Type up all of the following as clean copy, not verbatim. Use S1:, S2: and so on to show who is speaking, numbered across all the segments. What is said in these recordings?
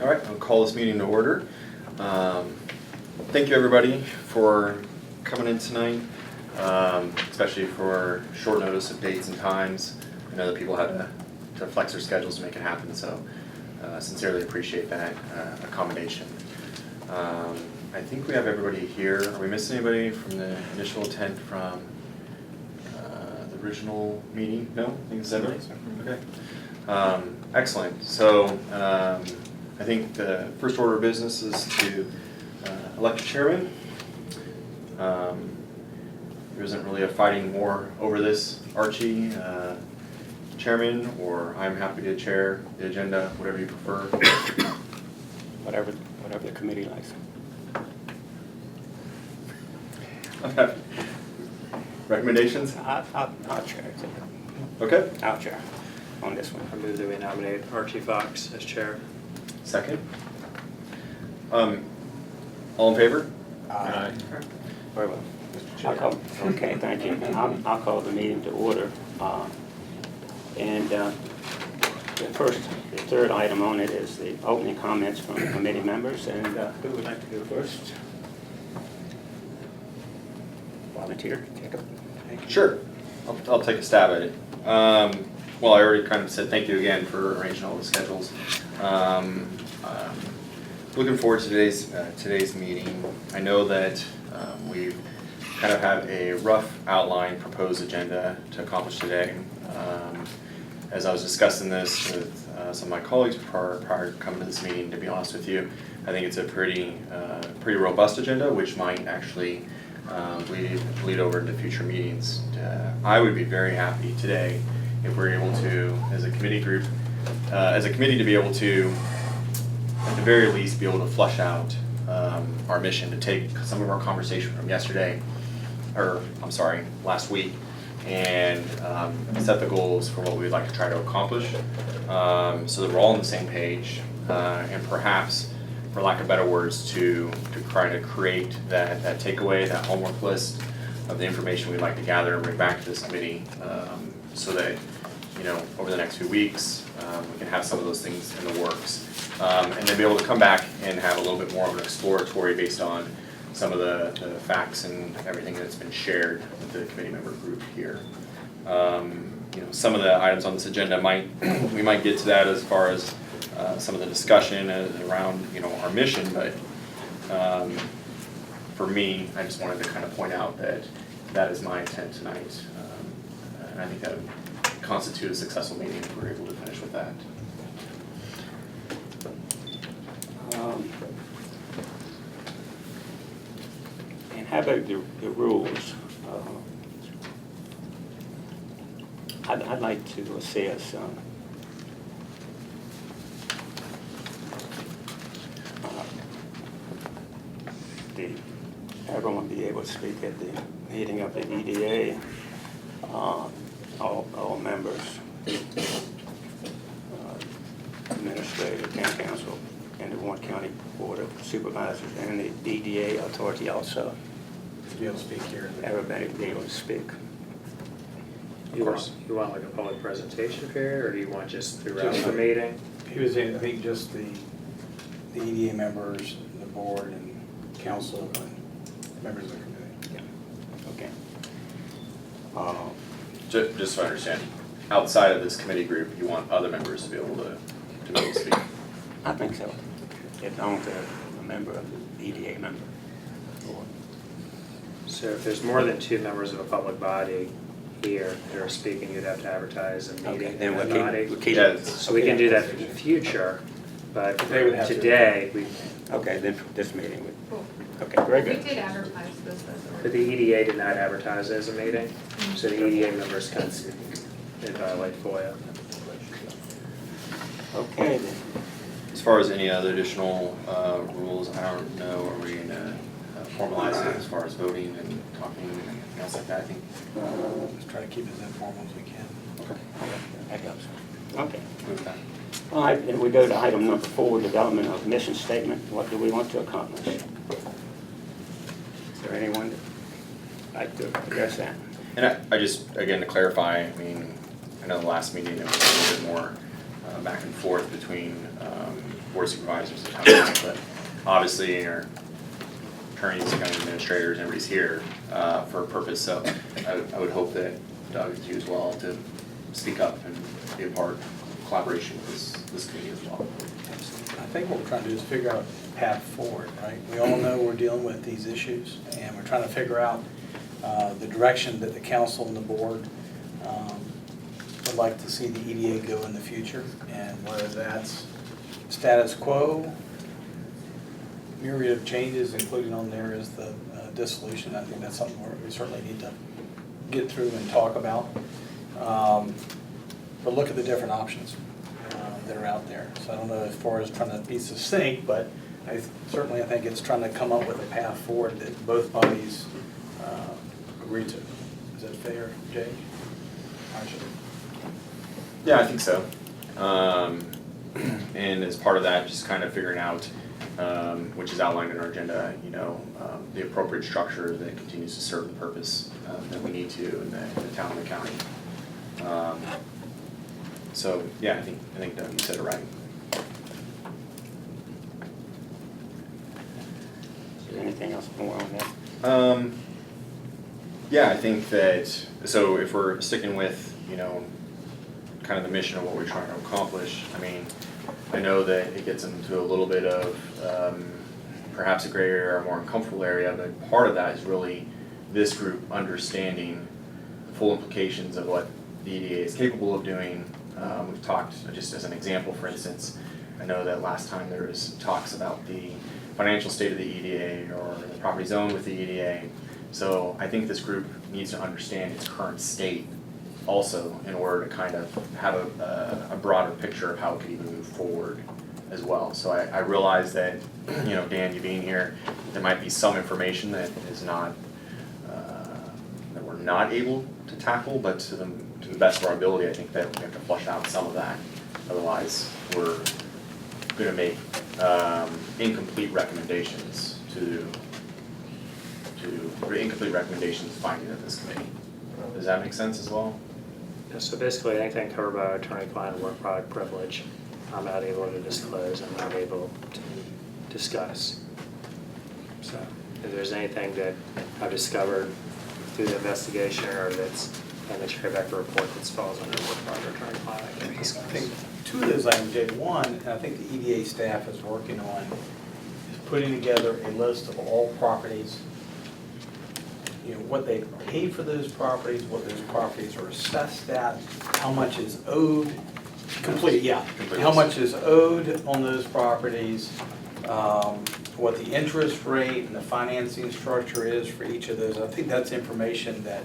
S1: All right, I'll call this meeting to order. Thank you everybody for coming in tonight, especially for short notice of dates and times. I know that people had to flex their schedules to make it happen, so sincerely appreciate that accommodation. I think we have everybody here. Are we missing anybody from the initial intent from the original meeting? No? I think it's everybody? Okay. Excellent. So I think the first order of business is to elect a chairman. There isn't really a fighting war over this. Archie, chairman, or I'm happy to chair the agenda, whatever you prefer.
S2: Whatever the committee likes.
S1: Recommendations?
S2: I'll chair it.
S1: Okay.
S2: I'll chair on this one.
S3: I move that we nominate Archie Fox as chair.
S1: Second. All in favor?
S2: Aye. Very well. Okay, thank you. I'll call the meeting to order. The third item on it is the opening comments from committee members, and who would like to go first? Volunteer, Jacob.
S1: Sure. I'll take a stab at it. Well, I already kind of said thank you again for arranging all the schedules. Looking forward to today's meeting. I know that we've kind of have a rough outline proposed agenda to accomplish today. As I was discussing this with some of my colleagues prior to coming to this meeting, to be honest with you, I think it's a pretty robust agenda, which might actually lead over into future meetings. I would be very happy today if we're able to, as a committee group, as a committee, to be able to, at the very least, be able to flush out our mission, to take some of our conversation from yesterday, or I'm sorry, last week, and set the goals for what we'd like to try to accomplish, so that we're all on the same page, and perhaps, for lack of better words, to try to create that takeaway, that homework list of the information we'd like to gather and bring back to this committee, so that, you know, over the next few weeks, we can have some of those things in the works, and then be able to come back and have a little bit more of an exploratory based on some of the facts and everything that's been shared with the committee member group here. You know, some of the items on this agenda we might get to that as far as some of the discussion around, you know, our mission, but for me, I just wanted to kind of point out that that is my intent tonight, and I think that would constitute a successful meeting if we're able to finish with that.
S2: And how about the rules? I'd like to assess everyone be able to speak at the meeting of the EDA, all members, administrator, town council, and the Warren County Board of Supervisors, and the EDA authority also.
S4: To be able to speak here.
S2: Everybody be able to speak.
S3: You want like a public presentation period, or do you want just throughout the meeting?
S4: He was saying, I think just the EDA members, the board, and council, and members of the committee.
S2: Yeah. Okay.
S1: Just so I understand, outside of this committee group, you want other members to be able to be able to speak?
S2: I think so. As long as they're a member of the EDA member.
S3: So if there's more than 2 members of a public body here that are speaking, you'd have to advertise a
S2: Okay,
S3: meeting
S2: then
S3: in
S2: we'll
S3: the body.
S2: keep
S1: Yeah,
S2: it.
S3: So we can do that in the future, but
S4: They would have to-
S3: today,
S2: Okay, then for this meeting, okay, very
S5: We
S2: good.
S5: did advertise this as
S3: but the EDA did not advertise as a meeting, so the EDA members can violate FOIA.
S2: Okay, then.
S1: As far as any other additional rules, I don't know, are we gonna formalize it as far as voting and talking and anything else like that? I think.
S4: Let's try to keep it as informal as we can.
S1: Okay.
S2: That helps. Okay.
S1: Move that.
S2: All right, then we go to item number 4, development of mission statement. What do we want to accomplish? Is there anyone that'd like to address that?
S1: And I just, again, to clarify, I mean, I know the last meeting there was a little bit more back and forth between board supervisors and town council. But obviously, our attorneys, county administrators, everybody's here for a purpose. So I would hope that Doug is you as well to speak up and be a part of collaboration with this committee as well.
S4: I think what we're trying to do is figure out a path forward, right? We all know we're dealing with these issues, and we're trying to figure out the direction that the council and the board would like to see the EDA go in the future, and whether that's status quo, myriad of changes, including on there is the dissolution. I think that's something we certainly need to get through and talk about. But look at the different options that are out there. So I don't know as far as trying to be succinct, but I think it's trying to come up with a path forward that both bodies agree to. Is that fair, Jay? Archie?
S1: Yeah, I think so. And as part of that, just kind of figuring out, which is outlined in our agenda, the appropriate structure that continues to serve the purpose that we need to in the town and the county. So yeah, I think Doug, you said it right.
S2: Is there anything else more on that?
S1: Yeah, I think that, so if we're sticking with, kind of the mission of what we're trying to accomplish, I know that it gets into a little bit of perhaps a gray area or a more uncomfortable area, but part of that is really this group understanding the full implications of what the EDA is capable of doing. We've talked, just as an example, for instance, I know that last time there was talks about the financial state of the EDA or the property zone with the EDA. So I think this group needs to understand its current state also in order to kind of have a broader picture of how it could even move forward as well. So I realize that, Dan, you being here, there might be some information that is not, that we're not able to tackle, but to the best of our ability, I think that we have to flush out some of that. Otherwise, we're gonna make incomplete recommendations finding of this committee. Does that make sense as well?
S3: Yeah, so basically, anything covered by attorney-client work product privilege, I'm not able to disclose, I'm not able to discuss. So if there's anything that I've discovered through the investigation or that's in the Tribeca report that falls under work product attorney-client, I can
S4: I
S3: discuss.
S4: think two of those items, Jay. One, and I think the EDA staff is working on, is putting together a list of all properties, what they paid for those properties, what those properties are assessed at, how much is owed, complete, yeah. How much is owed on those properties, what the interest rate and the financing structure is for each of those. I think that's information that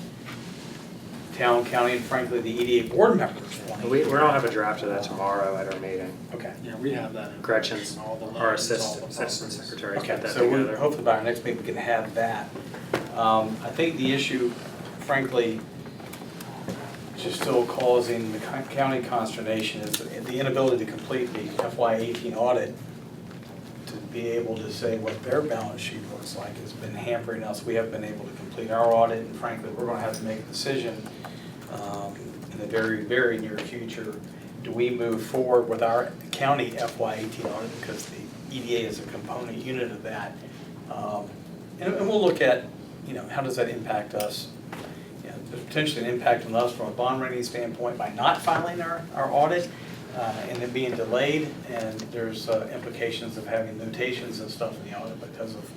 S4: town, county, and frankly, the EDA board members want.
S3: We're gonna have a draft of that tomorrow at our meeting.
S4: Okay.
S5: Yeah, we have that.
S3: Gretchen's,
S5: All the
S3: our
S5: loans, all
S3: assistant
S5: the
S3: secretary,
S4: Okay,
S3: put that
S4: so
S3: together.
S4: hopefully by our next meeting, we can have that. I think the issue, frankly, which is still causing the county consternation is the inability to complete the FY18 audit, to be able to say what their balance sheet looks like has been hampering us. We haven't been able to complete our audit, and frankly, we're going to have to make a decision in the very, very near future. Do we move forward with our county FY18 audit, because the EDA is a component unit of that, and we'll look at, how does that impact us? There's potentially an impact on us from a bond rating standpoint by not filing our audit and it being delayed, and there's implications of having notations and stuff in the audit because of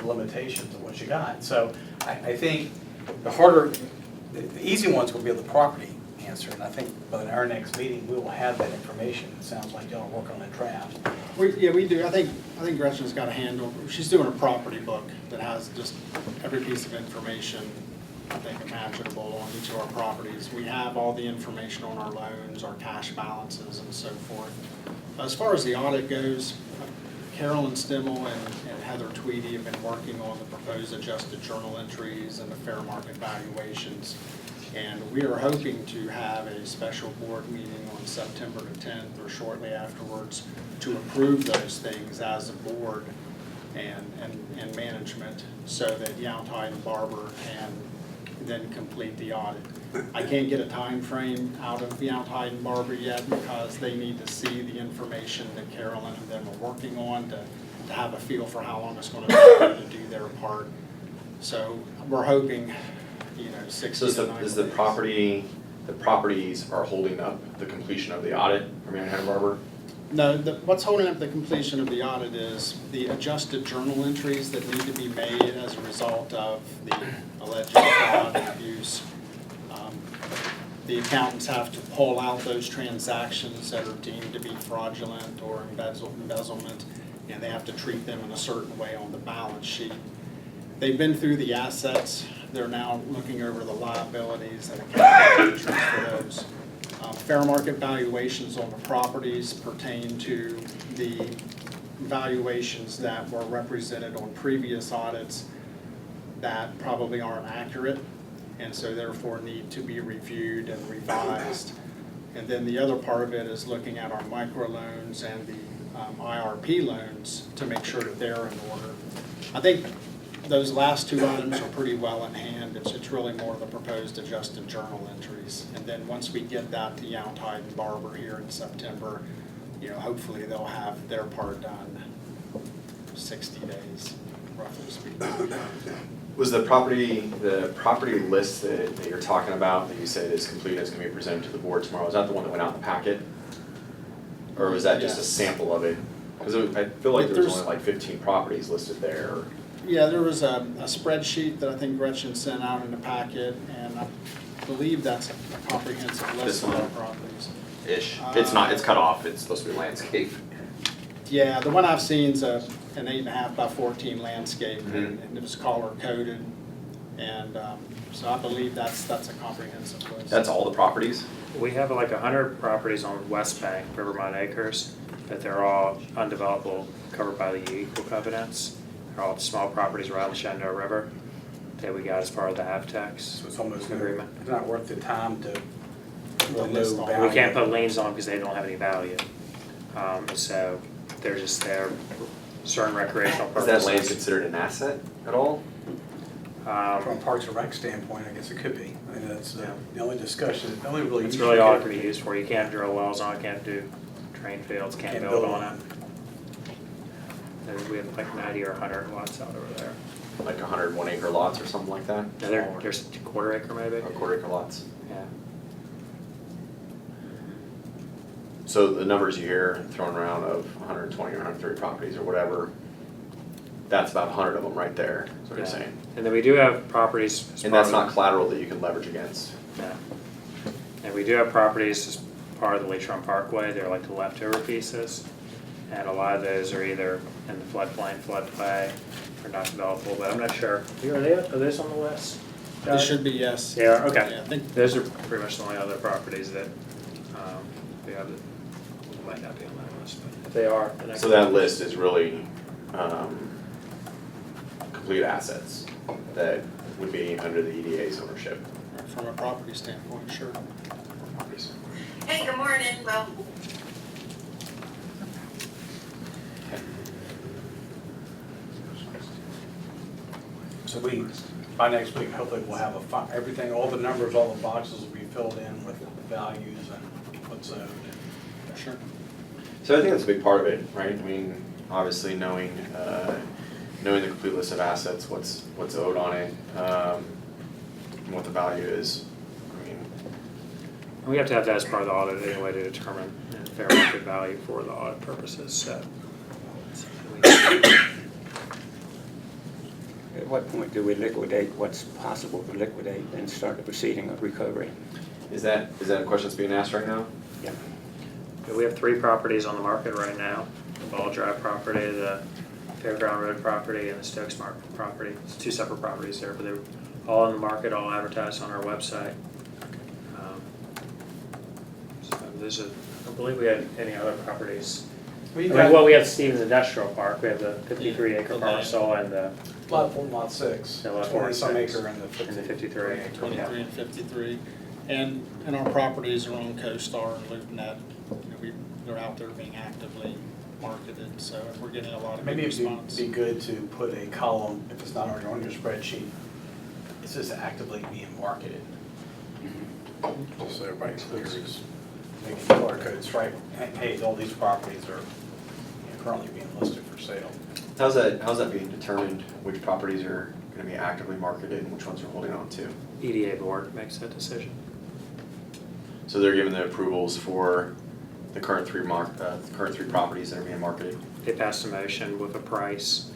S4: limitations of what you got. So I think the easy ones will be the property answer, and I think by our next meeting we will have that information. It sounds like y'all are working on a draft.
S5: We do. I think Gretchen's got a handle. She's doing a property book that has just every piece of information, I think, imaginable on each of our properties. We have all the information on our loans, our cash balances, and so forth. As far as the audit goes, Carolyn Stimmel and Heather Tweedy have been working on the proposed adjusted journal entries and the fair market valuations. And we are hoping to have a special board meeting on September the 10th or shortly afterwards to approve those things as a board and management, so that Yautai and Barber can then complete the audit. I can't get a time frame out of Yountide and Barber yet because they need to see the information that Carolyn and them are working on to have a feel for how long it's going to take them to do their part. So we're hoping, 60
S1: So
S5: to 90
S1: is the
S5: days.
S1: properties are holding up the completion of the audit for Marion Hanna Barber?
S5: No, what's holding up the completion of the audit is the adjusted journal entries that need to be made as a result of the alleged fraud and abuse. The accountants have to pull out those transactions that are deemed to be fraudulent or embezzlement, and they have to treat them in a certain way on the balance sheet. They've been through the assets. They're now looking over the liabilities and accounting entries for those. Fair market valuations on the properties pertain to the valuations that were represented on previous audits that probably aren't accurate, and so therefore need to be reviewed and revised. And then the other part of it is looking at our microloans and the IRP loans to make sure that they're in order. I think those last two items are pretty well in hand. It's really more the proposed adjusted journal entries. And then once we get that to Yountide and Barber here in September, hopefully they'll have their part done 60 days, roughly speaking.
S1: Was the property list that you're talking about, that you said is complete, is going to be presented to the board tomorrow, is that the one that went out in the packet? Or was that just a
S5: Yes.
S1: sample of it? Because I feel like there was
S5: There's-
S1: only like 15 properties listed there.
S5: Yeah, there was a spreadsheet that I think Gretchen sent out in the packet, and I believe that's a comprehensive
S1: This
S5: list of
S1: one?
S5: our properties.
S1: Ish. It's not, it's cut off, it's supposed to be landscape.
S5: Yeah, the one I've seen is an 8.5 by 14 landscape,
S1: Mhm.
S5: and it was color coded, and so I believe that's a comprehensive list.
S1: That's all the properties?
S3: We have like 100 properties on West Bank, Rivermont Acres, but they're all undevelopable, covered by the equal covenants. They're all small properties around the Shenandoah River that we got as part of the AVTEX.
S4: So it's almost
S3: agreement.
S4: it's not worth the time to really
S5: list
S4: know
S5: all.
S4: value.
S3: We can't put liens on them because they don't have any value. So they're just there for certain recreational
S1: Is
S3: purposes.
S1: that land considered an asset at all?
S4: From a Parks and Rec standpoint, I guess it could be. I mean, that's the only discussion, the only really.
S3: It's
S4: issue
S3: really all it
S4: could
S3: can be used for. You can't drill wells on it, can't do drain fields, can't build on it. And we have like 90 or 100 lots out over there.
S1: Like 101 acre lots or something like that?
S3: No, there's a quarter acre maybe.
S1: Or quarter acre lots?
S3: Yeah.
S1: So the numbers you hear thrown around of 120 or 130 properties or whatever, that's about 100 of them right there, is what you're
S3: Yeah.
S1: saying.
S3: And then we do have properties. as
S1: And
S3: part
S1: that's
S3: of
S1: not collateral that you can leverage against.
S3: Yeah. And we do have properties as part of the Lakeshore Parkway. They're like the leftover pieces. And a lot of those are either in the floodplain, floodway, or not developable, but I'm not sure. Are those on the list?
S5: It should be, yes.
S3: They are, okay.
S5: Yeah, I think
S3: Those are pretty much the only other properties that we have that might not be on that list, but if they are, the next.
S1: So that list is really complete assets that would be under the EDA's ownership.
S5: from a property standpoint, sure.
S1: Properties.
S6: Hey, good morning, well,
S4: So by next week, hopefully we'll have everything, all the numbers, all the boxes will be filled in with the values and what's owed.
S5: Sure.
S1: So I think that's a big part of it, right? I mean, obviously knowing the complete list of assets, what's owed on it, and what the value is. I mean,
S3: We have to have that as part of the audit anyway to determine fair market value for the audit purposes, so.
S2: At what point do we liquidate what's possible to liquidate and start the proceeding of recovery?
S1: is that a question that's being asked right now?
S2: Yeah.
S3: We have 3 properties on the market right now. The Ball Drive property, the Fairground Road property, and the Stokes Mark property. It's 2 separate properties there, but they're all on the market, all advertised on our website. So those are, I don't believe we had any other properties. We have Stevens Industrial Park. We have the 53 acre
S5: The land.
S3: parcel and the
S4: Lot 4, Lot 6,
S3: Yeah, lot 4 and
S4: 20-some
S3: 6.
S4: acre and the
S3: 53.
S5: 23 and 53. And our properties are on CoStar and LoopNet. They're out there being actively marketed, so we're getting a lot of good
S4: Maybe it'd
S5: response.
S4: be good to put a column, if it's not already on your spreadsheet, it says actively being marketed. Just so everybody's clear, is making color codes right. Hey, all these properties are currently being listed for sale.
S1: How's that being determined, which properties are gonna be actively marketed and which ones are holding on to?
S3: EDA board makes that decision.
S1: So they're giving the approvals for the current three properties that are being marketed?
S3: They passed a motion with a price,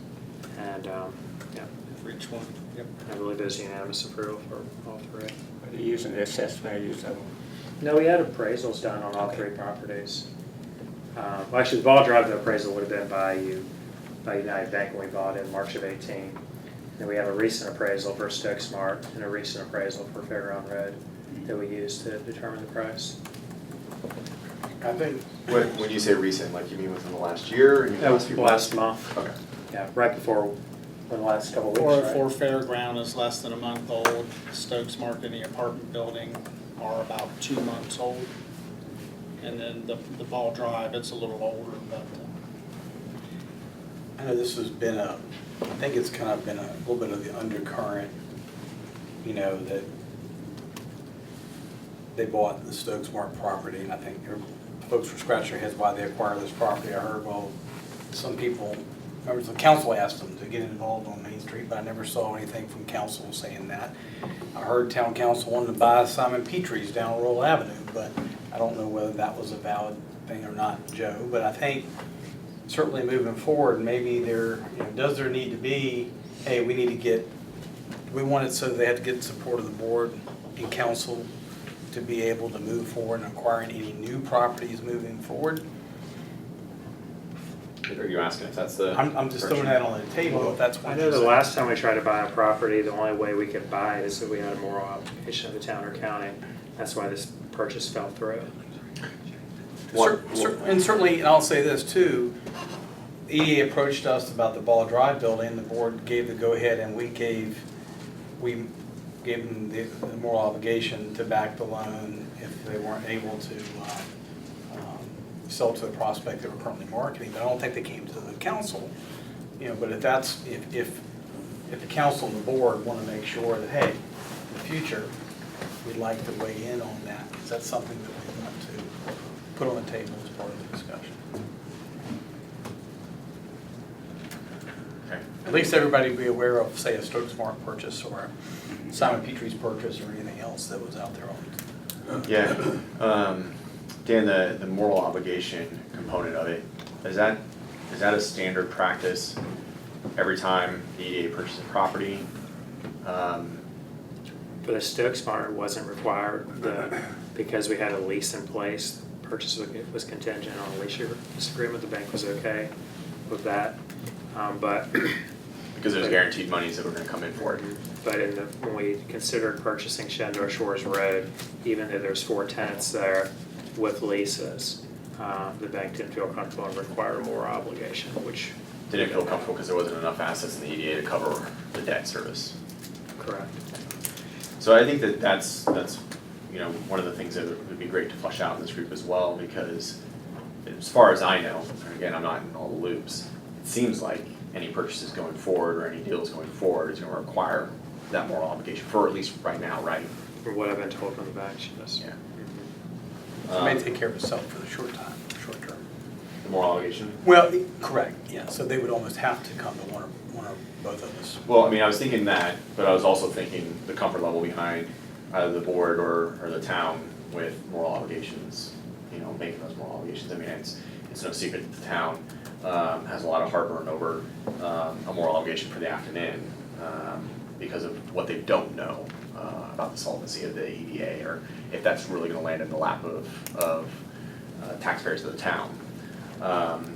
S3: and, yeah,
S5: For each one, yep.
S3: I believe there's unanimous approval for all three.
S2: Are you using the assessed values of them?
S3: No, we had appraisals done on all three properties. Well, actually, the Ball Drive appraisal would have been by United Bank when we bought it in March of 18. Then we have a recent appraisal for Stoke Smart and a recent appraisal for Fairground Road that we used to determine the price.
S4: I think,
S1: When you say recent, like you mean within the last year? Or you mean
S3: That was
S1: few
S3: last
S1: months?
S3: month.
S1: Okay.
S3: Yeah, right before, in the last couple of
S5: Or
S3: weeks,
S5: for
S3: right?
S5: Fairground is less than a month old, Stokes Market and the apartment building are about 2 months old. And then the Ball Drive, it's a little older, but
S4: I know this has been I think it's kind of been a little bit of the undercurrent, that they bought the Stokes Mart property, and I think folks were scratching their heads why they acquired this property. I heard, well, some people, members of the council asked them to get involved on Main Street, but I never saw anything from council saying that. I heard town council wanted to buy Simon Petrie's down Royal Avenue, but I don't know whether that was a valid thing or not, Joe. But I think certainly moving forward, maybe does there need to be, hey, we want it so they have to get support of the board and council to be able to move forward and acquiring any new properties moving forward?
S1: Are you asking if that's the?
S4: I'm just throwing that on the table, if that's what
S3: I
S4: you're
S3: know the
S4: saying.
S3: last time we tried to buy a property, the only way we could buy it is if we had a moral obligation of the town or county. That's why this purchase fell through.
S4: And certainly, and I'll say this too, EDA approached us about the Ball Drive building, the board gave the go-ahead, and we gave them the moral obligation to back the loan if they weren't able to sell to the prospect they were currently marketing. But I don't think they came to the council, but if the council and the board want to make sure that, hey, in the future, we'd like to weigh in on that, is that something that we want to put on the table as part of the discussion?
S1: Okay.
S4: At least everybody be aware of, say, a Stokes Mart purchase or a Simon Petrie's purchase or anything else that was out there on.
S1: Yeah. Dan, the moral obligation component of it, is that a standard practice every time the EDA purchases property?
S3: For the Stoke Smart, it wasn't required, because we had a lease in place, purchase was contingent on a lease agreement, the bank was okay with that. But
S1: Because there's guaranteed monies that were gonna come in for it.
S3: But when we considered purchasing Shenandoah Shores Road, even though there's 4 tenants there with leases, the bank didn't feel comfortable and required a moral obligation, which.
S1: Didn't feel comfortable because there wasn't enough assets in the EDA to cover the debt service.
S3: Correct.
S1: So I think that's one of the things that would be great to flesh out in this group as well, because as far as I know, and again, I'm not in all the loops, it seems like any purchases going forward or any deals going forward is going to require that moral obligation for at least right now, right?
S3: From what I've been told from the bank, yes.
S1: Yeah.
S4: It may take care of itself for the short term.
S1: The moral obligation?
S4: Well, correct, yeah, so they would almost have to come to one or both of us.
S1: Well, I mean, I was thinking that, but I was also thinking the comfort level behind either the board or the town with moral obligations, making those moral obligations. I mean, it's no secret that the town has a lot of heartburn over a moral obligation for the Afton Inn because of what they don't know about the solvency of the EDA, or if that's really going to land in the lap of taxpayers of the town.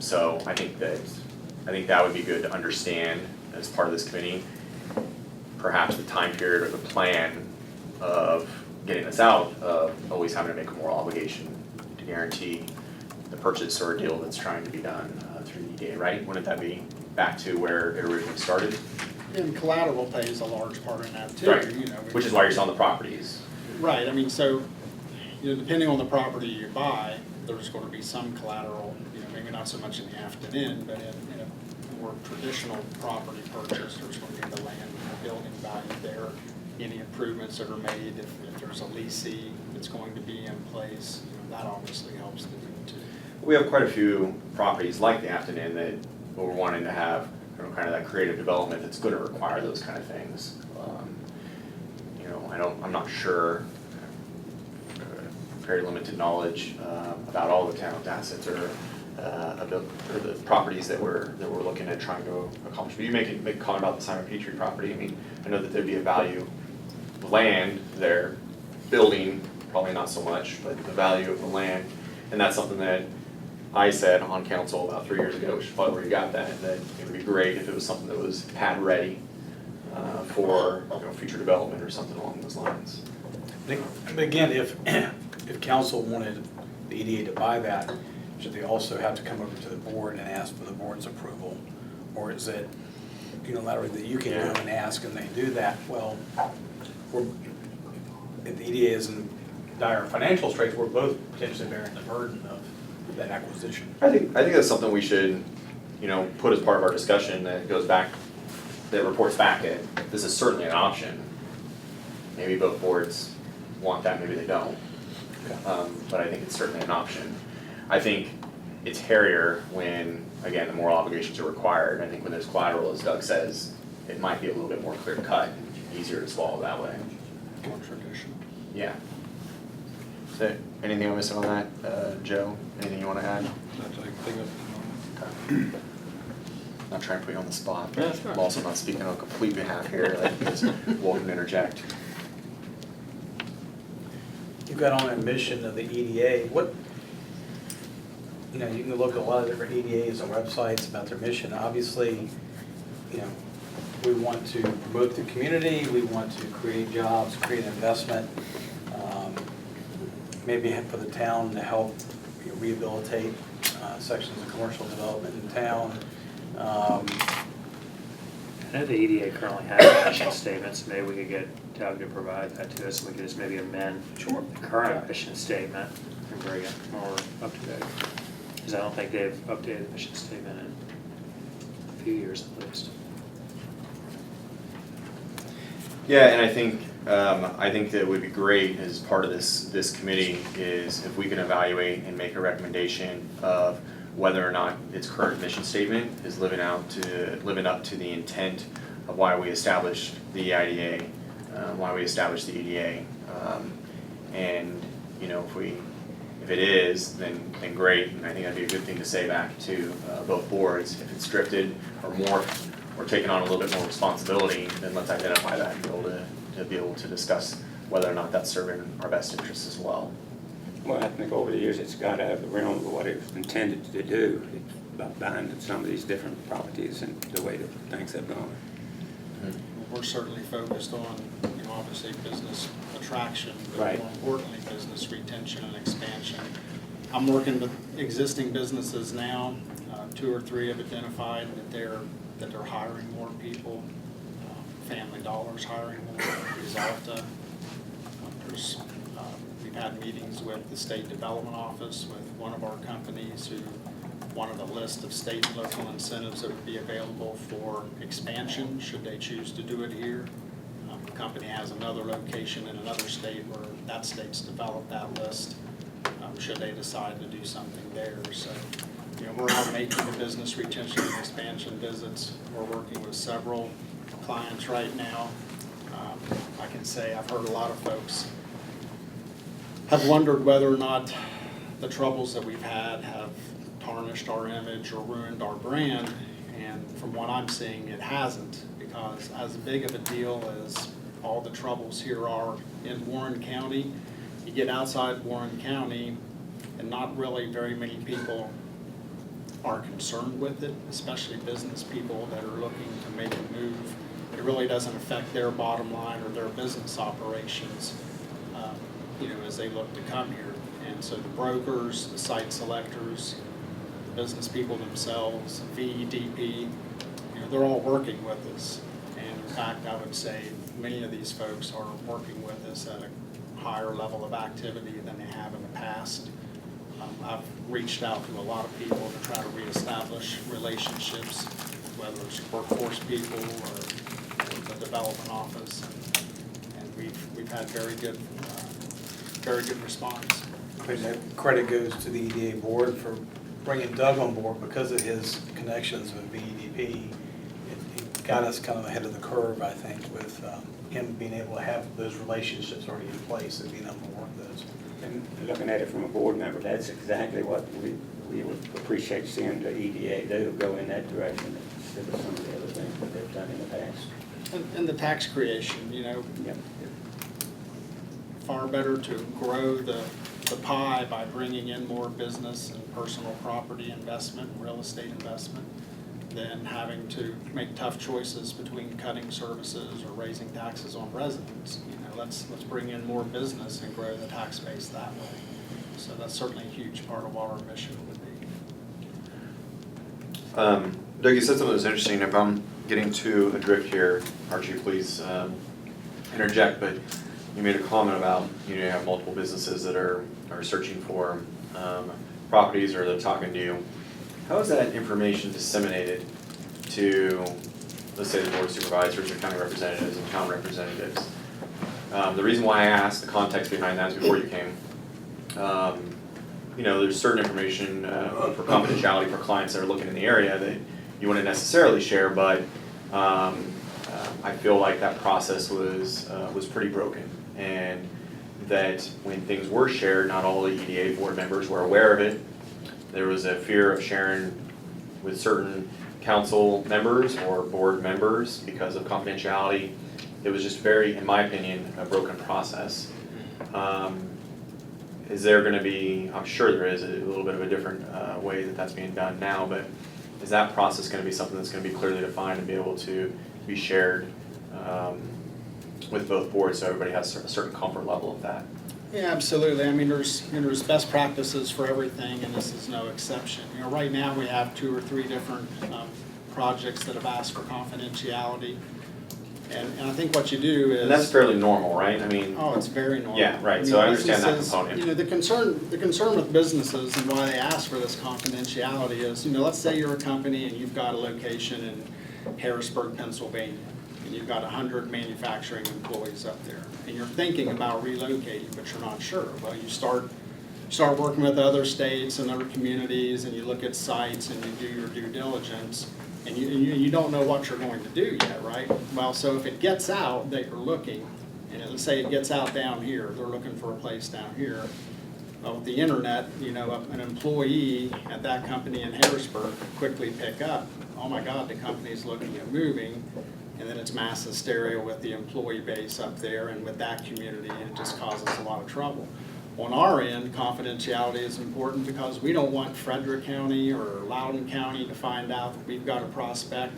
S1: So I think that would be good to understand as part of this committee, perhaps the time period or the plan of getting us out of always having to make a moral obligation to guarantee the purchase or a deal that's trying to be done through the EDA, right? Wouldn't that be back to where it originally started?
S5: and collateral plays a large part in that too,
S1: Right. Which is why you're selling the properties.
S5: Right, I mean, so, depending on the property you buy, there's gonna be some collateral, maybe not so much in the Afton Inn, but in a more traditional property purchase, there's gonna be the land and the building value there. any improvements that are made, if there's a leasing that's going to be in place, that obviously helps to do too.
S1: We have quite a few properties like the Afton Inn that we're wanting to have kind of that creative development that's going to require those kind of things. I'm not sure, very limited knowledge about all the town's assets or the properties that we're looking at trying to accomplish. But you make a comment about the Simon Petrie property. I mean, I know that there'd be a value of land there, building probably not so much, but the value of the land, and that's something that I said on council about 3 years ago, which is probably where you got that it would be great if it was something that was pad ready for future development or something along those lines.
S4: But again, if council wanted the EDA to buy that, should they also have to come over to the board and ask for the board's approval? Or is it unilaterally that you can go and ask and they do that? Well, if the EDA is in dire financial straits, we're both potentially bearing the burden of that acquisition.
S1: I think that's something we should, put as part of our discussion that goes back, that reports back at, this is certainly an option. Maybe both boards want that, maybe they don't. But I think it's certainly an option. I think it's hairier when, again, the moral obligations are required. I think when there's collateral, as Doug says, it might be a little bit more clear cut, easier to swallow that way.
S5: More traditional.
S1: Yeah. So, anything I'm missing on that, Joe? Anything you want to add?
S7: That's like thing of the moment.
S1: Not trying to put you on the spot,
S7: Yeah,
S1: but
S7: that's fine.
S1: I'm also not speaking on complete behalf here, like, just welcome to interject.
S4: You've got on that mission of the EDA, what, you can look at a lot of different EDAs and websites about their mission. Obviously, we want to promote the community, we want to create jobs, create investment, maybe for the town to help rehabilitate sections of commercial development in town.
S3: I know the EDA currently has a mission statement, so maybe we could get Doug to provide that to us, and we could just maybe amend the current mission statement and bring it more up to date. Because I don't think they've updated the mission statement in a few years at least.
S1: Yeah, and I think that it would be great as part of this committee is if we can evaluate and make a recommendation of whether or not its current mission statement is living up to the intent of why we established the EIDA, why we established the EDA, and if it is, then great, and I think that'd be a good thing to say back to both boards. If it's drifted or morphed or taken on a little bit more responsibility, then let's identify that and be able to discuss whether or not that's serving our best interests as well.
S2: Well, I think over the years, it's got out of the realm of what it was intended to do. It's about buying some of these different properties and the way that things have gone.
S5: We're certainly focused on, obviously business attraction, but
S2: Right.
S5: more importantly, business retention and expansion. I'm working with existing businesses now. 2 or 3 have identified that they're hiring more people. Family Dollar's hiring more. Resalta. We've had meetings with the State Development Office with one of our companies who wanted a list of state and local incentives that would be available for expansion, should they choose to do it here. The company has another location in another state where that state's developed that list, should they decide to do something there. So, we're out making the business retention and expansion visits. We're working with several clients right now. I can say I've heard a lot of folks have wondered whether or not the troubles that we've had have tarnished our image or ruined our brand, and from what I'm seeing, it hasn't, because as big of a deal as all the troubles here are in Warren County, you get outside Warren County and not really very many people are concerned with it, especially business people that are looking to make a move. It really doesn't affect their bottom line or their business operations, as they look to come here. And so the brokers, the site selectors, the business people themselves, VEDP, they're all working with us. And in fact, I would say many of these folks are working with us at a higher level of activity than they have in the past. I've reached out to a lot of people to try to reestablish relationships, whether it's workforce people or the development office. had very good response.
S4: But that credit goes to the EDA board for bringing Doug on board because of his connections with VEDP. It got us kind of ahead of the curve, I think, with him being able to have those relationships already in place and being able to work those.
S2: And looking at it from a board member, that's exactly what we would appreciate seeing the EDA do, go in that direction instead of some of the other things that they've done in the past.
S5: And the tax creation, you know,
S2: Yep.
S5: far better to grow the pie by bringing in more business and personal property investment, real estate investment, than having to make tough choices between cutting services or raising taxes on residents. You know, let's bring in more business and grow the tax base that way. So that's certainly a huge part of what our mission would be.
S1: Doug, you said something that was interesting. If I'm getting to a drift here, Archie, please interject, but you made a comment about, you know, you have multiple businesses that are searching for properties or they're talking to you. How is that information disseminated to, let's say, the board of supervisors or county representatives and town representatives? The reason why I asked, the context behind that is before you came. You know, there's certain information for confidentiality for clients that are looking in the area that you wouldn't necessarily share, but I feel like that process was pretty broken, and that when things were shared, not all the EDA board members were aware of it. There was a fear of sharing with certain council members or board members because of confidentiality. It was just very, in my opinion, a broken process. Is there going to be, I'm sure there is a little bit of a different way that that's being done now, but is that process going to be something that's going to be clearly defined and be able to be shared with both boards so everybody has a certain comfort level of that?
S5: Yeah, absolutely. I mean, there's best practices for everything, and this is no exception. You know, right now we have 2 or 3 different projects that have asked for confidentiality, and I think what you do is.
S1: And that's fairly normal, right? I mean.
S5: Oh, it's very normal.
S1: Yeah, right.
S5: I
S1: So I
S5: mean,
S1: understand that
S5: businesses,
S1: component.
S5: You know, the concern with businesses and why they ask for this confidentiality is, you know, let's say you're a company and you've got a location in Harrisburg, Pennsylvania, and you've got 100 manufacturing employees up there, and you're thinking about relocating, but you're not sure. Well, you start working with other states and other communities, and you look at sites and you do your due diligence, and you don't know what you're going to do yet, right? Well, so if it gets out that you're looking, and let's say it gets out down here, they're looking for a place down here. Well, with the internet, you know, an employee at that company in Harrisburg could quickly pick up, oh my God, the company's looking at moving, and then it's mass hysteria with the employee base up there and with that community, and it just causes a lot of trouble. On our end, confidentiality is important because we don't want Frederick County or Loudoun County to find out that we've got a prospect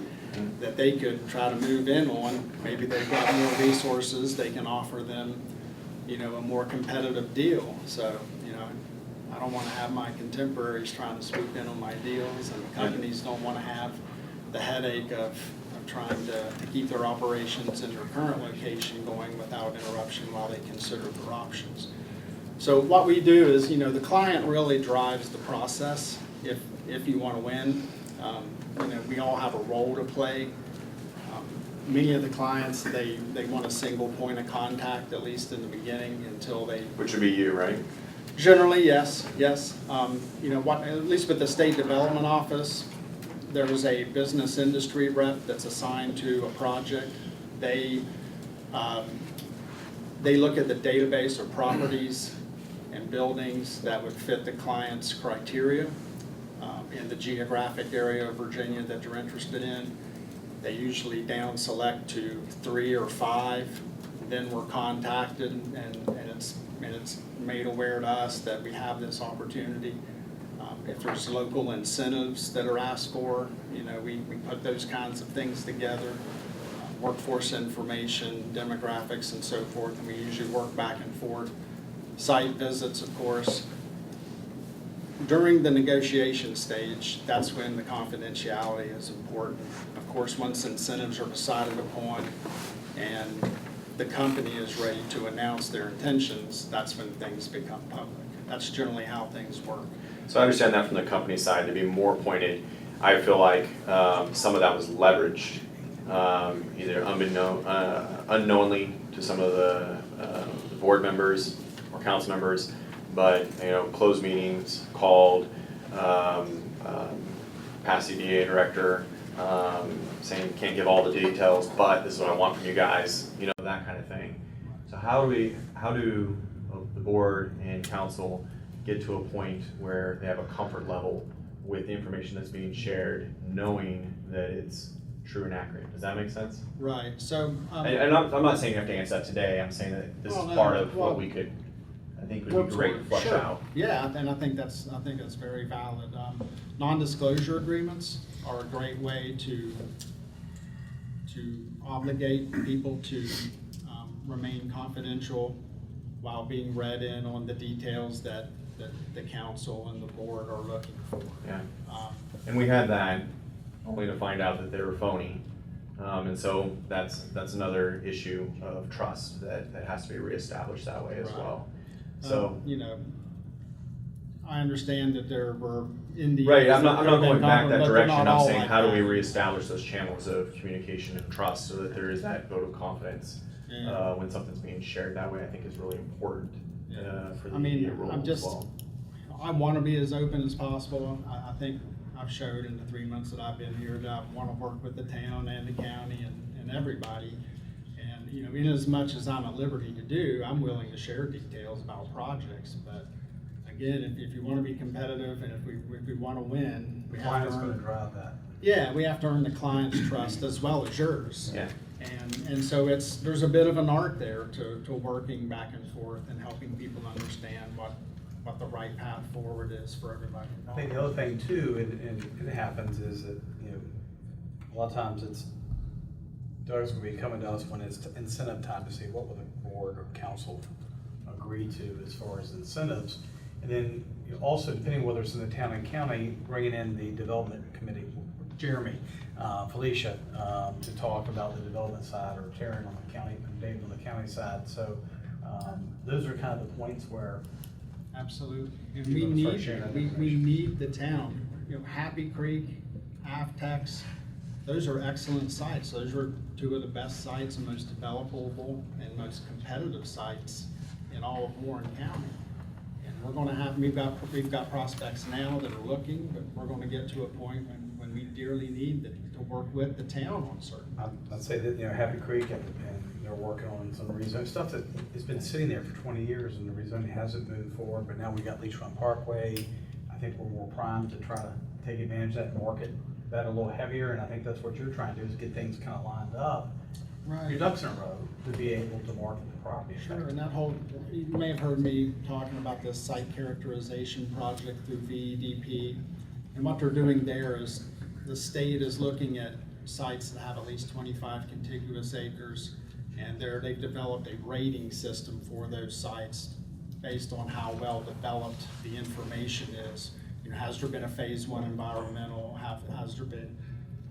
S5: that they could try to move in on. Maybe they've got more resources, they can offer them, you know, a more competitive deal. So, you know, I don't want to have my contemporaries trying to swoop in on my deals, and the companies don't want to have the headache of trying to keep their operations in their current location going without interruption while they consider their options. So what we do is, you know, the client really drives the process if you want to win. You know, we all have a role to play. Many of the clients, they want a single point of contact, at least in the beginning, until they.
S1: Which would be you, right?
S5: Generally, yes. You know, at least with the State Development Office, there's a business industry rep that's assigned to a project. They look at the database of properties and buildings that would fit the client's criteria in the geographic area of Virginia that you're interested in. They usually down select to 3 or 5. Then we're contacted and it's made aware to us that we have this opportunity. If there's local incentives that are asked for, you know, we put those kinds of things together. Workforce information, demographics, and so forth, and we usually work back and forth. Site visits, of course. During the negotiation stage, that's when the confidentiality is important. Of course, once incentives are decided upon and the company is ready to announce their intentions, that's when things become public. That's generally how things work.
S1: So I understand that from the company side, to be more pointed, I feel like some of that was leveraged, either unknowingly to some of the board members or council members, but, closed meetings, called, past EDA director, saying can't give all the details, but this is what I want from you guys, that kind of thing. So how do the board and council get to a point where they have a comfort level with the information that's being shared, knowing that it's true and accurate? Does that make sense?
S5: Right, so.
S1: And I'm not saying you have to answer that today, I'm saying that this is part of what we could, I think would be great to flush
S5: Sure.
S1: out.
S5: Yeah, and I think that's very valid. Non-disclosure agreements are a great way to obligate people to remain confidential while being read in on the details that the council and the board are looking for.
S1: Yeah, and we had that only to find out that they were phony. And so that's another issue of trust that has to be reestablished that way as
S5: Right.
S1: well. So.
S5: I understand that there were NDAs.
S1: Right, I'm not going back that
S5: but they're
S1: direction,
S5: not
S1: I'm
S5: all
S1: saying
S5: like
S1: how do we
S5: that.
S1: reestablish those channels of communication and trust so that there is that vote of confidence
S5: Yeah.
S1: when something's being shared that way, I think is really important for the
S5: I mean,
S1: EDA rule
S5: I'm
S1: as
S5: just,
S1: well.
S5: I want to be as open as possible. I think I've showed in the 3 months that I've been here that I want to work with the town and the county and everybody. And, in as much as I'm at liberty to do, I'm willing to share details about projects. But again, if you want to be competitive and if we want to win, we have to
S4: Client's gonna
S5: earn.
S4: drive that.
S5: Yeah, we have to earn the client's trust as well as yours.
S1: Yeah.
S5: And so there's a bit of an art there to working back and forth and helping people understand what the right path forward is for everybody
S4: I think
S5: involved.
S4: the other thing too, and it happens, is that, a lot of times it's, Doug's gonna be coming to us when it's incentive time to see what will the board or council agree to as far as incentives. And then also, depending whether it's in the town and county, bringing in the development committee, Jeremy, Felicia, to talk about the development side, or Taryn on the county, and Dave on the county side. So those are kind of the points where
S5: Absolutely. And
S4: You're
S5: we
S4: gonna start
S5: need,
S4: sharing that
S5: we
S4: information.
S5: need the town. Happy Creek, Avtex, those are excellent sites. Those are two of the best sites and most developable and most competitive sites in all of Warren County. And we're gonna have, we've got prospects now that are looking, but we're gonna get to a point when we dearly need to work with the town on certain.
S4: I'd say that, Happy Creek and they're working on some rezoning stuff that has been sitting there for 20 years and the rezoning hasn't moved forward, but now we got Leachfront Parkway. I think we're more primed to try to take advantage of that and market that a little heavier, and I think that's what you're trying to do, is get things kind of lined up. Your ducks in a row to be able to market the property.
S5: Sure, and that whole, you may have heard me talking about this site characterization project through VEDP. And what they're doing there is the state is looking at sites that have at least 25 contiguous acres. And they've developed a rating system for those sites based on how well developed the information is. Has there been a phase 1 environmental? Has there been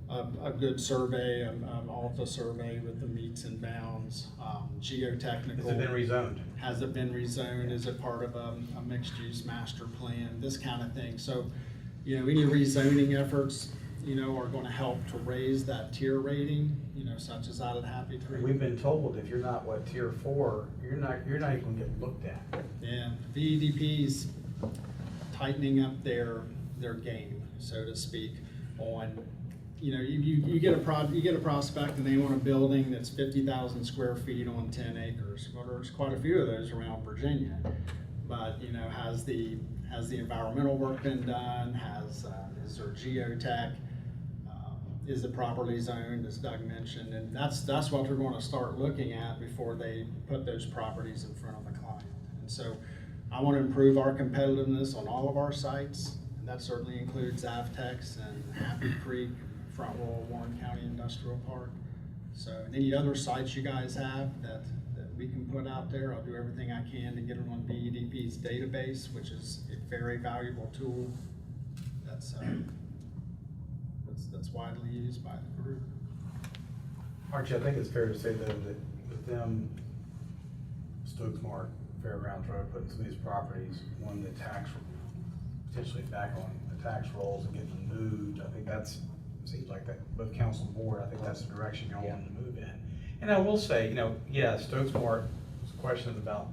S5: a good survey, an ALTA survey with the meets and bounds, geotechnical?
S4: Has it been rezoned?
S5: Has it been rezoned? Is it part of a mixed-use master plan? This kind of thing. So, any rezoning efforts, are going to help to raise that tier rating, such as out at Happy Creek.
S4: We've been told if you're not tier 4, you're not even gonna get looked at.
S5: Yeah, VEDP's tightening up their game, so to speak, on, you get a prospect and they want a building that's 50,000 square feet on 10 acres. Well, there's quite a few of those around Virginia, but, has the environmental work been done? Is there geotech? Is it properly zoned, as Doug mentioned? And that's what they're going to start looking at before they put those properties in front of the client. And so I want to improve our competitiveness on all of our sites, and that certainly includes Avtex and Happy Creek, Front Rural Warren County Industrial Park. So any other sites you guys have that we can put out there, I'll do everything I can to get them on VEDP's database, which is a very valuable tool that's widely used by the group.
S4: Archie, I think it's fair to say though that with them, Stokes Mart, Fairgrounds Road, putting some of these properties on the tax, potentially back on the tax rolls and getting them moved, I think seems like that, both council and board, I think that's the direction y'all want to move in. And I will say, Stokes Mart was questioned about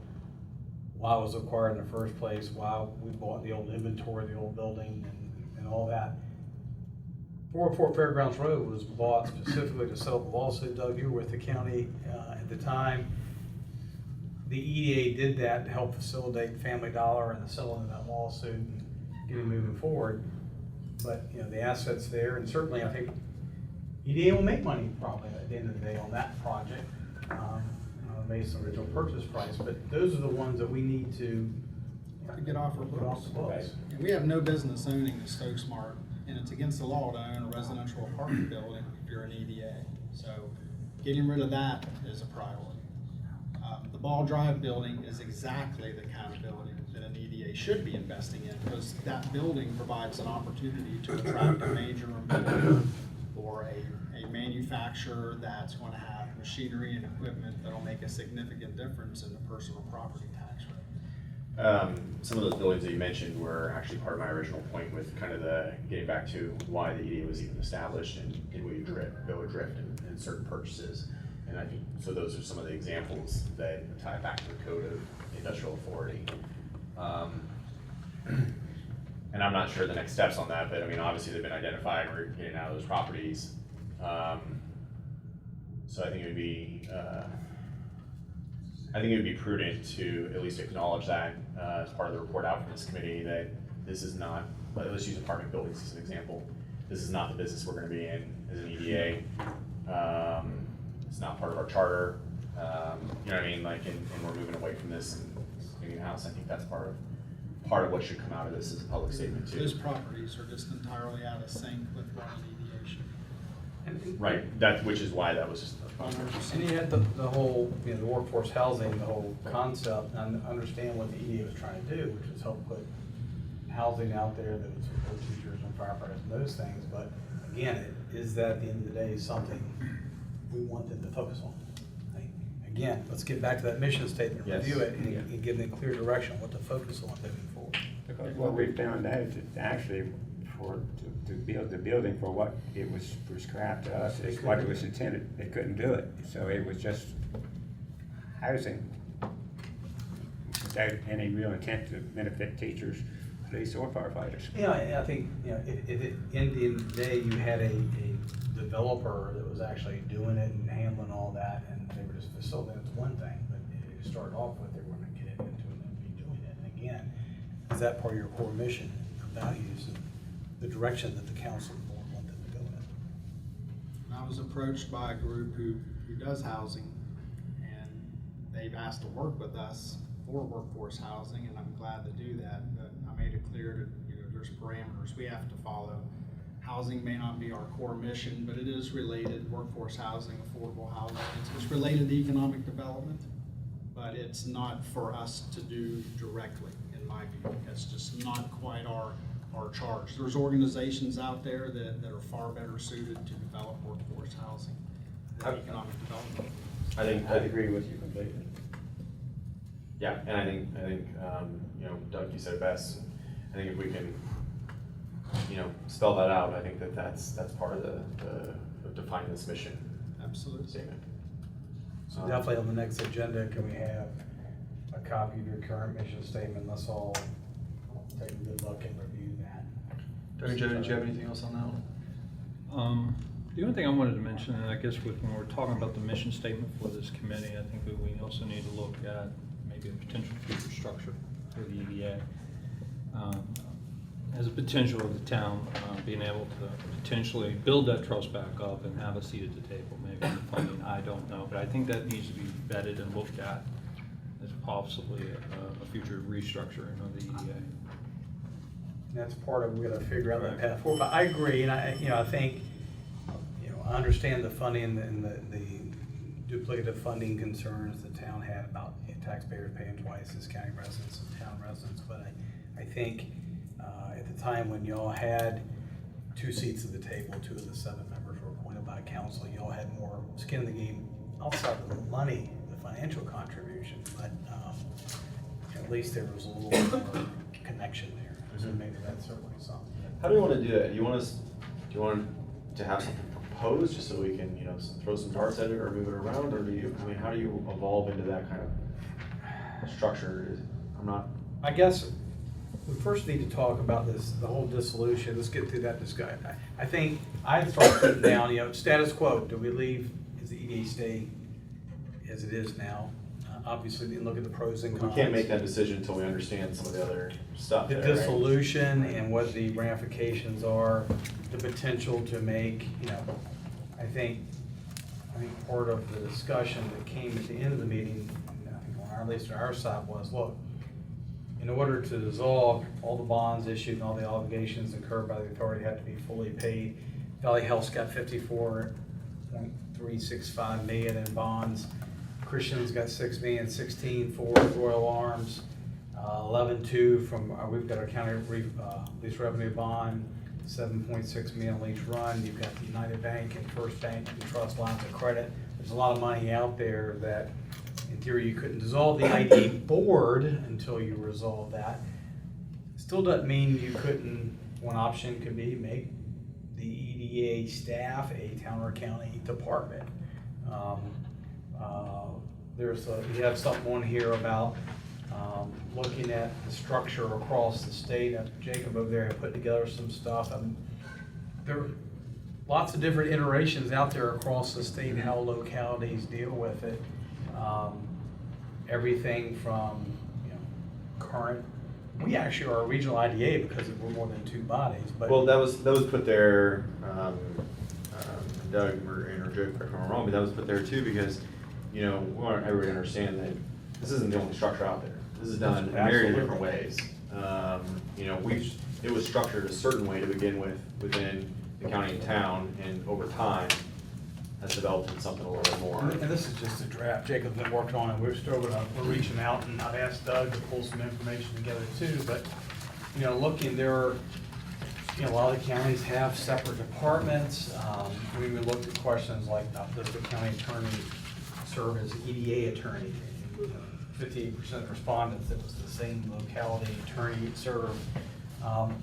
S4: why it was acquired in the first place, why we bought the old inventory, the old building, and all that. 404 Fairgrounds Road was bought specifically to settle the lawsuit. Doug, you were with the county at the time. The EDA did that to help facilitate Family Dollar and the settling of that lawsuit and getting moving forward. But, you know, the assets there, and certainly I think EDA will make money probably at the end of the day on that project, based on the original purchase price. But those are the ones that we need to
S5: get off our
S4: put off the books.
S5: And we have no business owning the Stokes Mart, and it's against the law to own a residential apartment building if you're an EDA. So getting rid of that is a priority. The Ball Drive building is exactly the kind of building that an EDA should be investing in, because that building provides an opportunity to attract a major employer or a manufacturer that's going to have machinery and equipment that'll make a significant difference in the personal property tax rate.
S1: Some of those buildings that you mentioned were actually part of my original point with kind of the, getting back to why the EDA was even established and did we go adrift in certain purchases. And I think, so those are some of the examples that tie back to the code of industrial authority. And I'm not sure the next steps on that, but I mean, obviously they've been identified, we're getting out of those properties. So I think it would be, prudent to at least acknowledge that as part of the report out from this committee, that this is not, let's use apartment buildings as an example. This is not the business we're going to be in as an EDA. It's not part of our charter. You know what I mean? Like, and we're moving away from this and moving in-house. I think that's part of what should come out of this as a public statement too.
S5: Those properties are just entirely out of sync with what an EDA should be.
S1: Right. Which is why that was just.
S4: And you had the whole, you know, the workforce housing, the whole concept, and understand what the EDA was trying to do, which is help put housing out there that would support teachers and firefighters and those things. But again, is that at the end of the day something we want them to focus on? Again, let's get back to that mission statement,
S1: Yes.
S4: review it, and give them a clear direction on what to focus on moving forward.
S2: Because what we found out is that actually to build the building for what it was prescribed to us, is what it was intended, they couldn't do it. So it was just housing without any real intent to benefit teachers, police, or firefighters.
S4: Yeah, I think, you know, if at the end of the day, you had a developer that was actually doing it and handling all that, and they were just facilitating, it's one thing, but if you start off with, they were going to get into it and be doing it. And again, is that part of your core mission, your values, and the direction that the council and board want them to go in?
S5: And I was approached by a group who does housing, and they've asked to work with us for workforce housing, and I'm glad to do that. But I made it clear that, you know, there's parameters we have to follow. Housing may not be our core mission, but it is related. Workforce housing, affordable housing, it's related to economic development, but it's not for us to do directly, in my view. It's just not quite our charge. There's organizations out there that are far better suited to develop workforce housing than economic development.
S2: I agree with you completely.
S1: Yeah, and I think you know, Doug, you said it best. I think if we can, you know, spell that out, I think that's part of the defining this mission.
S5: Absolutely.
S1: Statement.
S4: So definitely on the next agenda, can we have a copy of your current mission statement? Let's all take a good look and review that.
S7: Attorney General, do you have anything else on that one?
S8: The only thing I wanted to mention, and I guess when we're talking about the mission statement for this committee, I think that we also need to look at maybe a potential future structure for the EDA. As a potential of the town being able to potentially build that trust back up and have a seat at the table, maybe in the funding, I don't know. But I think that needs to be vetted and looked at as possibly a future restructuring of the EDA.
S4: That's part of, we're gonna figure out that path forward. But I agree, and I think, I understand the funding and the duplicative funding concerns the town had about taxpayers paying twice as county residents and town residents. But I think at the time when y'all had 2 seats at the table, 2 of the 7 members were appointed by council, y'all had more skin in the game outside of the money, the financial contribution. But at least there was a little more connection there. So maybe that's certainly something.
S1: How do you want to do that? Do you want to have something proposed just so we can, you know, throw some darts at it or move it around, or how do you evolve into that kind of structure? I'm not,
S4: I guess we first need to talk about this, the whole dissolution. Let's get through that discussion. I think I'd start putting down, status quo. Do we leave, is the EDA stay as it is now? Obviously, we can look at the pros and
S1: we
S4: cons.
S1: can't make that decision until we understand some of the other stuff
S4: The
S1: there, right?
S4: dissolution and what the ramifications are, the potential to make, I think part of the discussion that came at the end of the meeting, I think on at least our side was, look, in order to dissolve, all the bonds issued and all the obligations incurred by the authority have to be fully paid. Valley Health's got 54.365 million in bonds. Christian's got 6 million, 16 for Royal Arms, 11.2 from, we've got our county lease revenue bond, 7.6 million lease run. You've got the United Bank and First Bank and Trust lines of credit. There's a lot of money out there that, in theory, you couldn't dissolve the IDA board until you resolve that. Still doesn't mean you couldn't, one option could be make the EDA staff a town or county department. You have something on here about looking at the structure across the state. Jacob over there had put together some stuff. There are lots of different iterations out there across the state, how localities deal with it. Everything from current. We actually are a regional IDA because we're more than 2 bodies. But
S1: Well, that was put there, Doug, or Joe, correct me if I'm wrong, but that was put there too because, we want everybody to understand that this isn't the only structure out there. This is done in myriad of different ways. It was structured a certain way to begin with within the county and town, and over time has developed into something a little bit more.
S4: And this is just a draft Jacob's been working on, and we're reaching out, and I've asked Doug to pull some information together too, but, looking, there are, a lot of the counties have separate departments. We even looked at questions like, does the county attorney serve as EDA attorney? 58% of respondents, it was the same locality attorney served,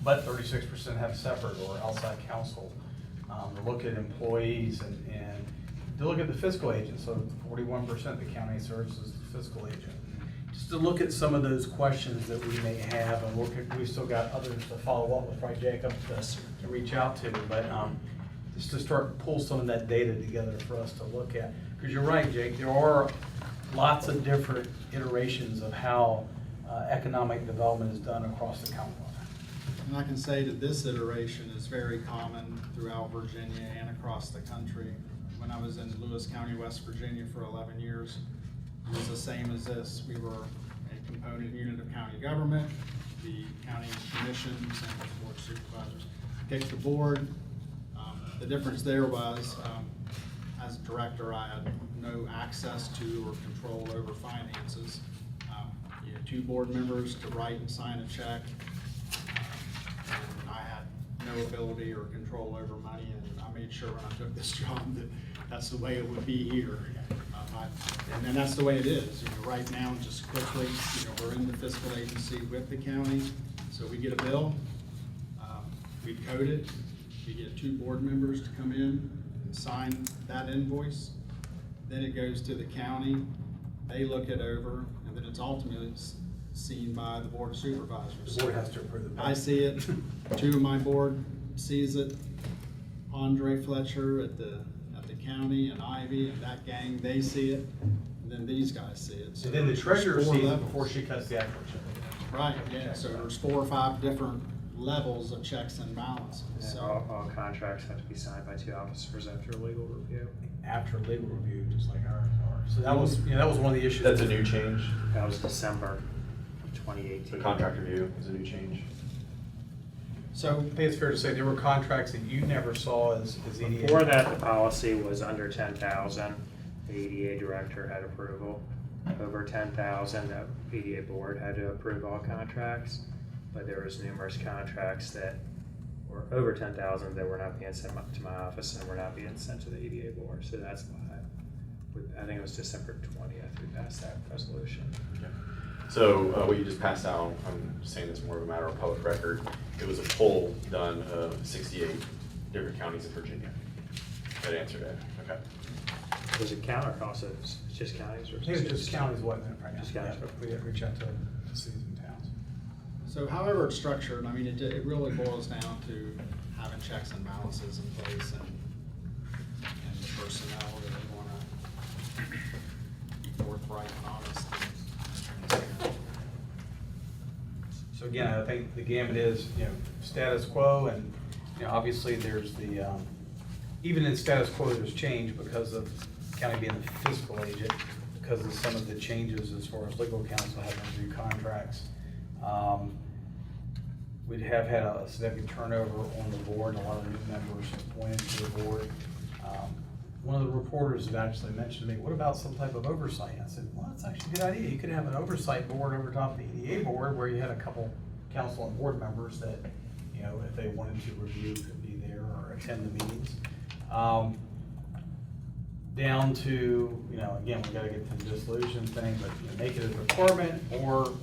S4: but 36% have separate or outside counsel. To look at employees and to look at the fiscal agent, so 41% of the county serves as the fiscal agent. Just to look at some of those questions that we may have, and we've still got others to follow up with, right, Jacob, to reach out to, but just to start pull some of that data together for us to look at. Because you're right, Jake, there are lots of different iterations of how economic development is done across the Commonwealth.
S5: And I can say that this iteration is very common throughout Virginia and across the country. When I was in Lewis County, West Virginia for 11 years, it was the same as this. We were a component unit of county government. The county commissions and the board supervisors picked the board. The difference there was, as a director, I had no access to or control over finances. You had 2 board members to write and sign a check. And I had no ability or control over money, and I made sure when I took this job that that's the way it would be here. And that's the way it is. Right now, just quickly, we're in the fiscal agency with the county, so we get a bill, we code it, we get 2 board members to come in and sign that invoice. Then it goes to the county, they look it over, and then it's ultimately seen by the board of supervisors.
S4: The board has to approve the bill.
S5: I see it, 2 of my board sees it, Andre Fletcher at the county and Ivy and that gang, they see it, and then these guys see it. So
S4: And then the
S5: there's
S4: treasurer
S5: 4
S4: sees it
S5: levels.
S4: before she cuts the actual check.
S5: Right, yeah, so there's 4 or 5 different levels of checks and balances,
S3: And
S5: so.
S3: all contracts have to be signed by 2 officers after a legal review.
S4: After legal review, just like ours are. So that was, that was one of the issues.
S1: That's a new change.
S3: That was December of 2018.
S1: The contract review is a new change.
S4: So I think it's fair to say there were contracts that you never saw as EDA.
S3: Before that, the policy was under 10,000, the EDA director had approval. Over 10,000, the EDA board had to approve all contracts, but there was numerous contracts that were over 10,000 that were not being sent up to my office and were not being sent to the EDA board. So that's why, I think it was December 20th, we passed that resolution.
S1: Okay. So what you just passed out, I'm saying this more of a matter of public record, it was a poll done of 68 different counties in Virginia that answered it. Okay.
S3: Was it county or also, it's just counties or?
S4: I think it's just counties, wasn't it, right now?
S3: Just counties.
S4: Yeah, but we had to reach out to see
S5: So however it's structured, I mean, it really boils down to having checks and balances in place and the personnel that we want to be forthright and honest and transparent.
S4: So again, I think the gamut is, status quo, and, obviously there's the, even in status quo, there's change because of county being the fiscal agent, because of some of the changes as far as legal counsel having to do contracts. We have had a significant turnover on the board, and a lot of new members appointed to the board. One of the reporters had actually mentioned to me, what about some type of oversight? I said, well, that's actually a good idea. You could have an oversight board over top of the EDA board where you had a couple council and board members that, if they wanted to review, could be there or attend the meetings. Down to, again, we gotta get to the dissolution thing, but make it a department, or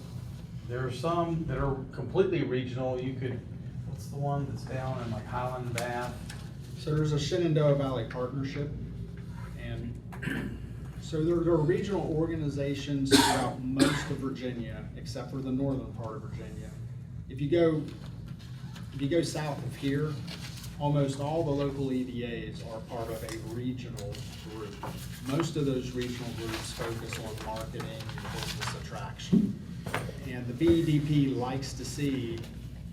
S4: there are some that are completely regional. You could, what's the one that's down in like Highland, Bath?
S5: So there's a Shenandoah Valley Partnership, and so there are regional organizations throughout most of Virginia, except for the northern part of Virginia. If you go south of here, almost all the local EDAs are part of a regional group. Most of those regional groups focus on marketing and business attraction. And the BEDP likes to see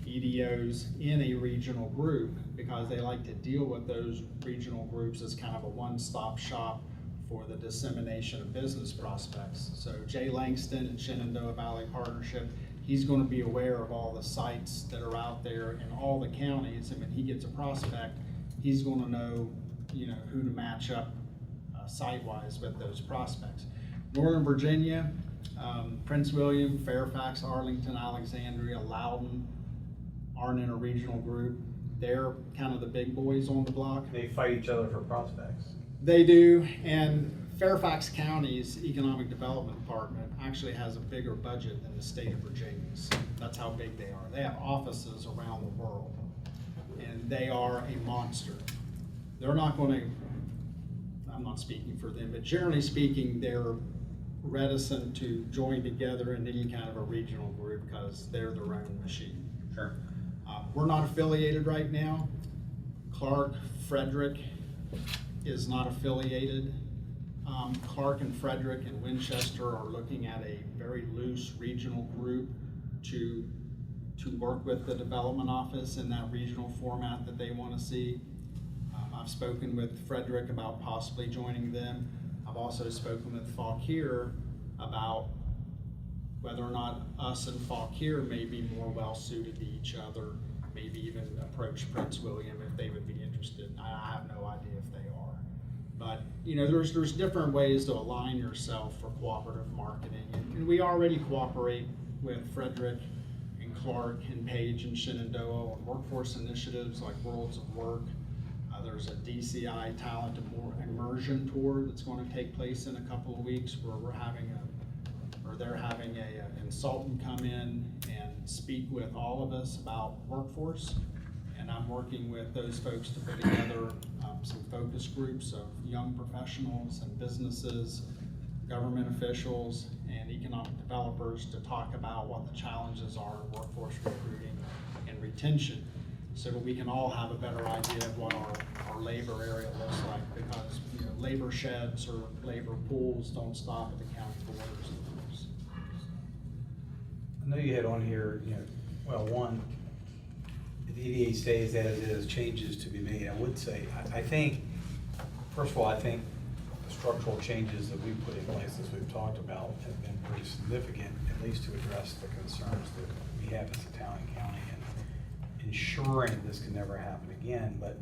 S5: EDOs in a regional group because they like to deal with those regional groups as kind of a one-stop shop for the dissemination of business prospects. So Jay Langston and Shenandoah Valley Partnership, he's going to be aware of all the sites that are out there in all the counties, and when he gets a prospect, he's going to know, who to match up site-wise with those prospects. Northern Virginia, Prince William, Fairfax, Arlington, Alexandria, Loudoun aren't in a regional group. They're kind of the big boys on the block.
S4: They fight each other for prospects.
S5: They do, and Fairfax County's Economic Development Department actually has a bigger budget than the state of Virginia's. That's how big they are. They have offices around the world, and they are a monster. They're not going to, I'm not speaking for them, but generally speaking, they're reticent to join together in any kind of a regional group because they're their own machine.
S4: Sure.
S5: We're not affiliated right now. Clark, Frederick is not affiliated. Clark and Frederick and Winchester are looking at a very loose regional group to work with the development office in that regional format that they want to see. I've spoken with Frederick about possibly joining them. I've also spoken with Fauquier about whether or not us and Fauquier may be more well suited to each other, maybe even approach Prince William if they would be interested. I have no idea if they are. But there's different ways to align yourself for cooperative marketing. And we already cooperate with Frederick and Clark and Page and Shenandoah on workforce initiatives like Worlds of Work. There's a DCI talent immersion tour that's going to take place in a couple of weeks where they're having a consultant come in and speak with all of us about workforce. And I'm working with those folks to put together some focus groups of young professionals and businesses, government officials, and economic developers to talk about what the challenges are in workforce recruiting and retention, so that we can all have a better idea of what our labor area looks like, because labor sheds or labor pools don't stop at the county borders, of course.
S4: I know you had on here, one, if the EDA stays as is, changes to be made. I would say, I think, first of all, I think the structural changes that we put in place, as we've talked about, have been pretty significant, at least to address the concerns that we have as a town and county, and ensuring this can never happen again. But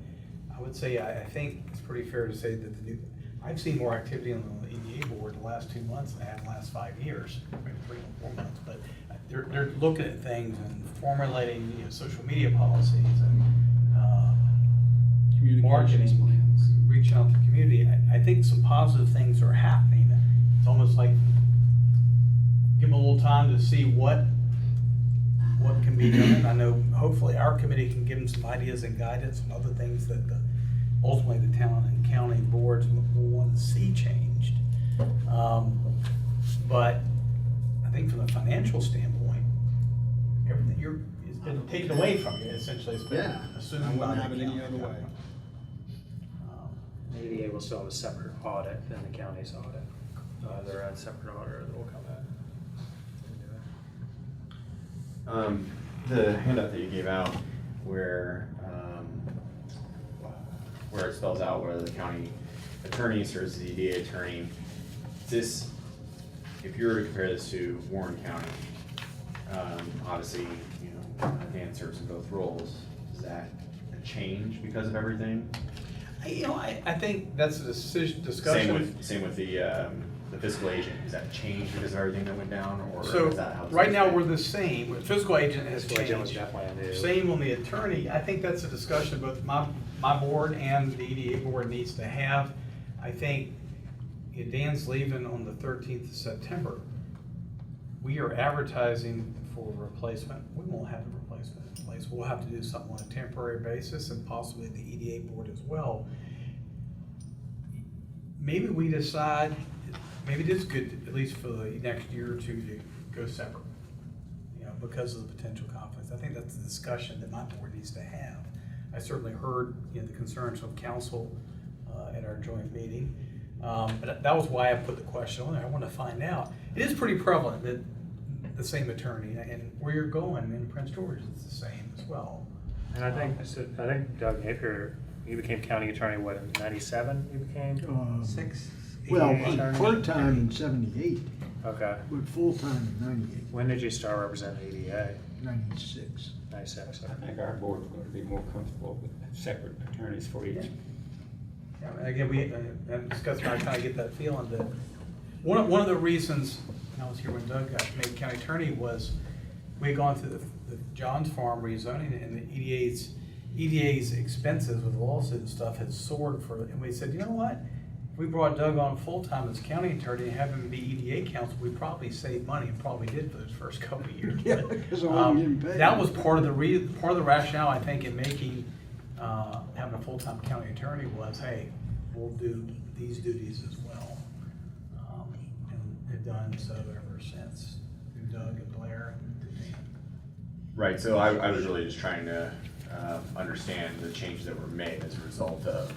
S4: I would say, I think it's pretty fair to say that I've seen more activity on the EDA board the last 2 months than I have in the last 5 years, maybe 3 or 4 months. But they're looking at things and formulating social media policies and marketing plans, reaching out to the community. I think some positive things are happening. It's almost like give them a little time to see what can be done. I know hopefully our committee can give them some ideas and guidance on other things that ultimately the town and county boards will want to see changed. But I think from the financial standpoint, everything, it's been taken away from you, essentially, it's been
S5: Yeah,
S4: assumed
S5: I
S4: by
S5: wouldn't
S4: the
S5: have it any
S4: county.
S5: other way.
S3: EDA will still have a separate audit than the county's audit. Their own separate auditor that will come in and do it.
S1: The handout that you gave out where it spells out whether the county attorney serves as the EDA attorney, this, if you were to compare this to Warren County, obviously, you know, Dan serves in both roles. Is that a change because of everything?
S4: I think that's a discussion.
S1: Same with the fiscal agent. Is that a change because of everything that went down, or
S4: So,
S1: is that how it's
S4: right now,
S1: supposed
S4: we're
S1: to
S4: the same, fiscal agent has
S3: Fiscal agent was
S4: changed.
S3: definitely a new.
S4: Same on the attorney, I think that's a discussion both my board and the EDA board needs to have. I think if Dan's leaving on the 13th of September. We are advertising for a replacement, we won't have a replacement in place, we'll have to do something on a temporary basis and possibly the EDA board as well. Maybe we decide, maybe it is good, at least for the next year or two, to go separate, you know, because of the potential conflicts. I think that's a discussion that my board needs to have. I certainly heard, you know, the concerns of counsel at our joint meeting. But that was why I put the question on there. I want to find out. It is pretty prevalent that the same attorney, and where you're going in Prince George, it's the same as well.
S3: And I think Doug Napier, he became county attorney, what, in '97 he became?
S9: Well,
S3: Attorney.
S9: part-time in '78,
S3: Okay.
S9: but full-time in '98,
S3: When did you start representing EDA?
S9: '96.
S3: '96.
S2: I think our board's going to be more comfortable with separate attorneys for each.
S4: Yeah, and again, we discussed, I kind of get that feeling that one of the reasons I was here when Doug got made county attorney was we had gone through the John's Farm rezoning, and the EDA's expenses with lawsuit and stuff had soared and we said, you know what? If we brought Doug on full-time as county attorney and have him be EDA counsel, we'd probably save money, and probably did for those first couple of years.
S9: Yeah,
S4: But,
S9: because I wasn't getting paid.
S4: that was part of the rationale, I think, in making, having a full-time county attorney was, hey, we'll do these duties as well. And have done so ever since, through Doug and Blair and Dan.
S1: Right, so I was really just trying to understand the changes that were made as a result of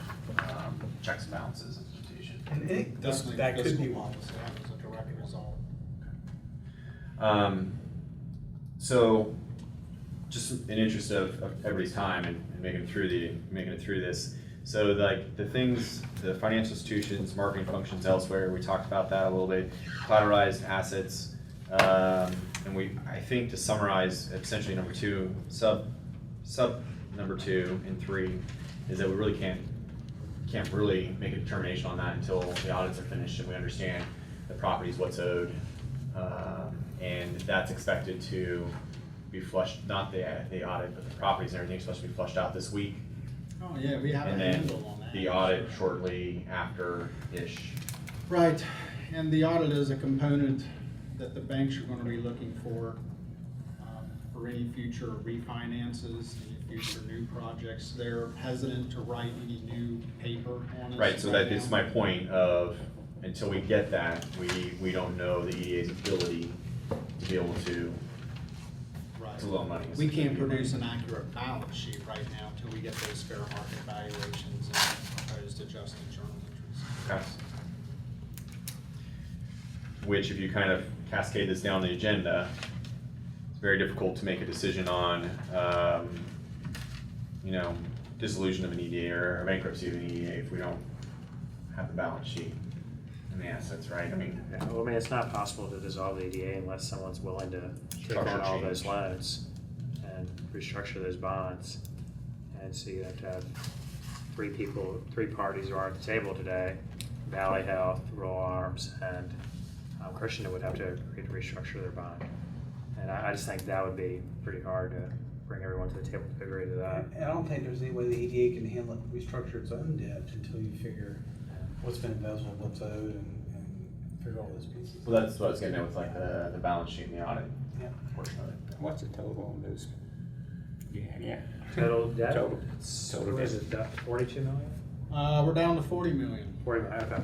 S1: checks and balances implementation.
S4: And it,
S5: Definitely
S4: that could be
S5: fiscal
S4: one.
S5: policy, that was a direct result.
S1: So, just in interest of everybody's time and making it through this, so like the things, the financial institutions, marketing functions elsewhere, we talked about that a little bit, collateralized assets, and I think to summarize essentially number two, sub number 2 and 3, is that we really can't really make a determination on that until the audits are finished and we understand the properties, what's owed, and that's expected to be flushed, not the audit, but the properties and everything's supposed to be flushed out this week.
S5: Oh, yeah, we have a
S1: And then
S5: handle on that.
S1: the audit shortly after-ish.
S5: Right, and the audit is a component that the banks are gonna be looking for any future refinances, any future new projects. They're hesitant to write any new paper on it.
S1: Right, so that is my point of, until we get that, we don't know the EDA's ability to be able to
S5: Right.
S1: loan money.
S5: We can't produce an accurate balance sheet right now until we get those fair market valuations and proposed adjusted journal entries.
S1: Okay. Which, if you kind of cascade this down the agenda, it's very difficult to make a decision on, dissolution of an EDA or bankruptcy of an EDA if we don't have the balance sheet and the assets, right? I mean,
S3: Well, I mean, it's not possible to dissolve the EDA unless someone's willing to take
S1: Structure
S3: on all those
S1: change.
S3: loans and restructure those bonds. And so you have to have three parties who are at the table today, Valley Health, Rural Arms, and Christian would have to agree to restructure their bond. And I just think that would be pretty hard to bring everyone to the table to agree to that.
S4: And I don't think there's any way the EDA can handle it, restructure its own debt until you figure what's been embezzled, what's owed, and figure all those pieces.
S1: well, that's what I was getting at with like the balance sheet and the audit
S4: Yeah.
S1: portion of it.
S2: What's the total on those? Yeah.
S3: Total debt?
S2: Total
S3: What is it, 42 million?
S5: We're down to 40 million.
S3: 40 million, okay.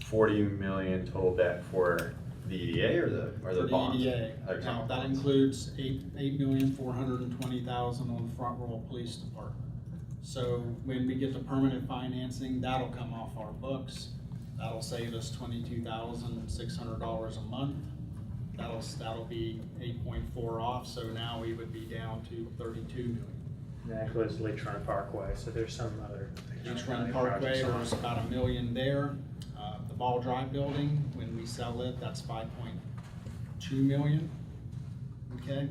S1: 40 million total debt for the EDA or the
S5: For the
S1: bonds?
S5: EDA.
S1: Other
S5: Now,
S1: town
S5: that
S1: bonds.
S5: includes $8,420,000 on the Front Royal Police Department. So when we get the permanent financing, that'll come off our books. That'll save us $22,600 a month. That'll be 8.4 off, so now we would be down to 32 million.
S3: And that includes Leech Run Parkway, so there's some other.
S5: Each Run Parkway, there's about $1 million there. The Ball Drive building, when we sell it, that's 5.2 million. Okay,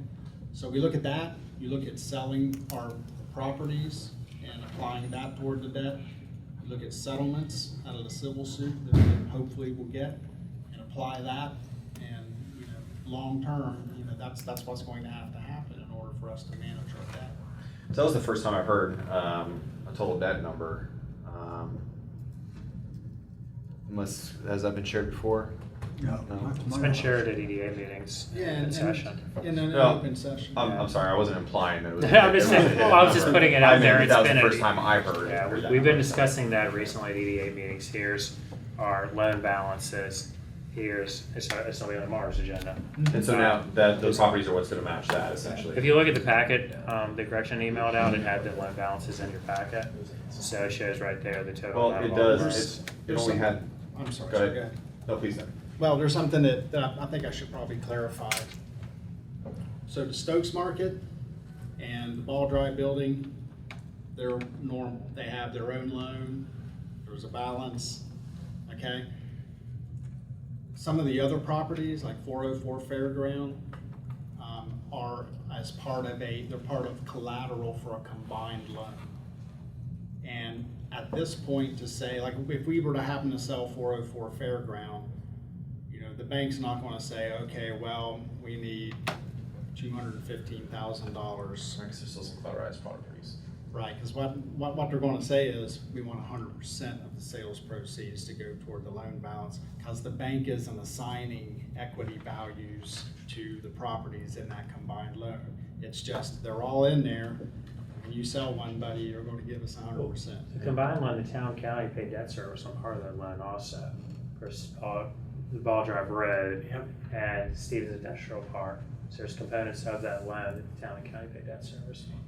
S5: so we look at that, you look at selling our properties and applying that toward the debt. You look at settlements out of the civil suit that we hopefully will get and apply that. And, you know, long term, you know, that's what's going to have to happen in order for us to manage our debt.
S1: So that was the first time I've heard a total debt number. Unless, has that been shared before?
S9: No.
S1: No.
S9: not to
S3: It's
S9: my
S3: been
S9: knowledge.
S3: shared at EDA meetings in session.
S5: In an
S1: No.
S5: open session.
S1: I'm sorry, I wasn't implying that it was.
S3: I'm just saying- well, I was just putting it out
S1: I mean,
S3: there.
S1: That
S3: It's
S1: was the
S3: been
S1: first time I heard.
S3: Yeah,
S1: heard that
S3: we've been
S1: number.
S3: discussing that recently at EDA meetings. Here's our loan balances. Here's, it's gonna be on tomorrow's agenda.
S1: And so now that those properties are what's gonna match that essentially.
S3: If you look at the packet, the correction emailed out, it had the loan balances in your packet. So it shows right there the total.
S1: Well,
S3: amount
S1: it
S3: of all
S1: does,
S3: the-
S1: it only had,
S5: I'm sorry,
S1: go
S5: sir,
S1: ahead.
S5: go ahead.
S1: No, please don't.
S5: Well, there's something that I think I should probably clarify. So the Stokes Market and the Ball Drive building, they're normal. They have their own loan. There's a balance, okay? Some of the other properties, like 404 Fairground, are as part of they're part of collateral for a combined loan. And at this point to say, like, if we were to happen to sell 404 Fairground, you know, the bank's not gonna say, okay, well, we need $215,000.
S1: I guess there's still some collateralized properties.
S5: Right, because what they're gonna say is, we want 100% of the sales proceeds to go toward the loan balance, because the bank isn't assigning equity values to the properties in that combined loan. It's just, they're all in there. When you sell one, buddy, you're gonna give us 100%.
S3: The combined loan, the town county paid debt service on part of that loan also. For the Ball Drive Road and Stevens Industrial Park. So there's components of that loan that the town and county paid debt service on.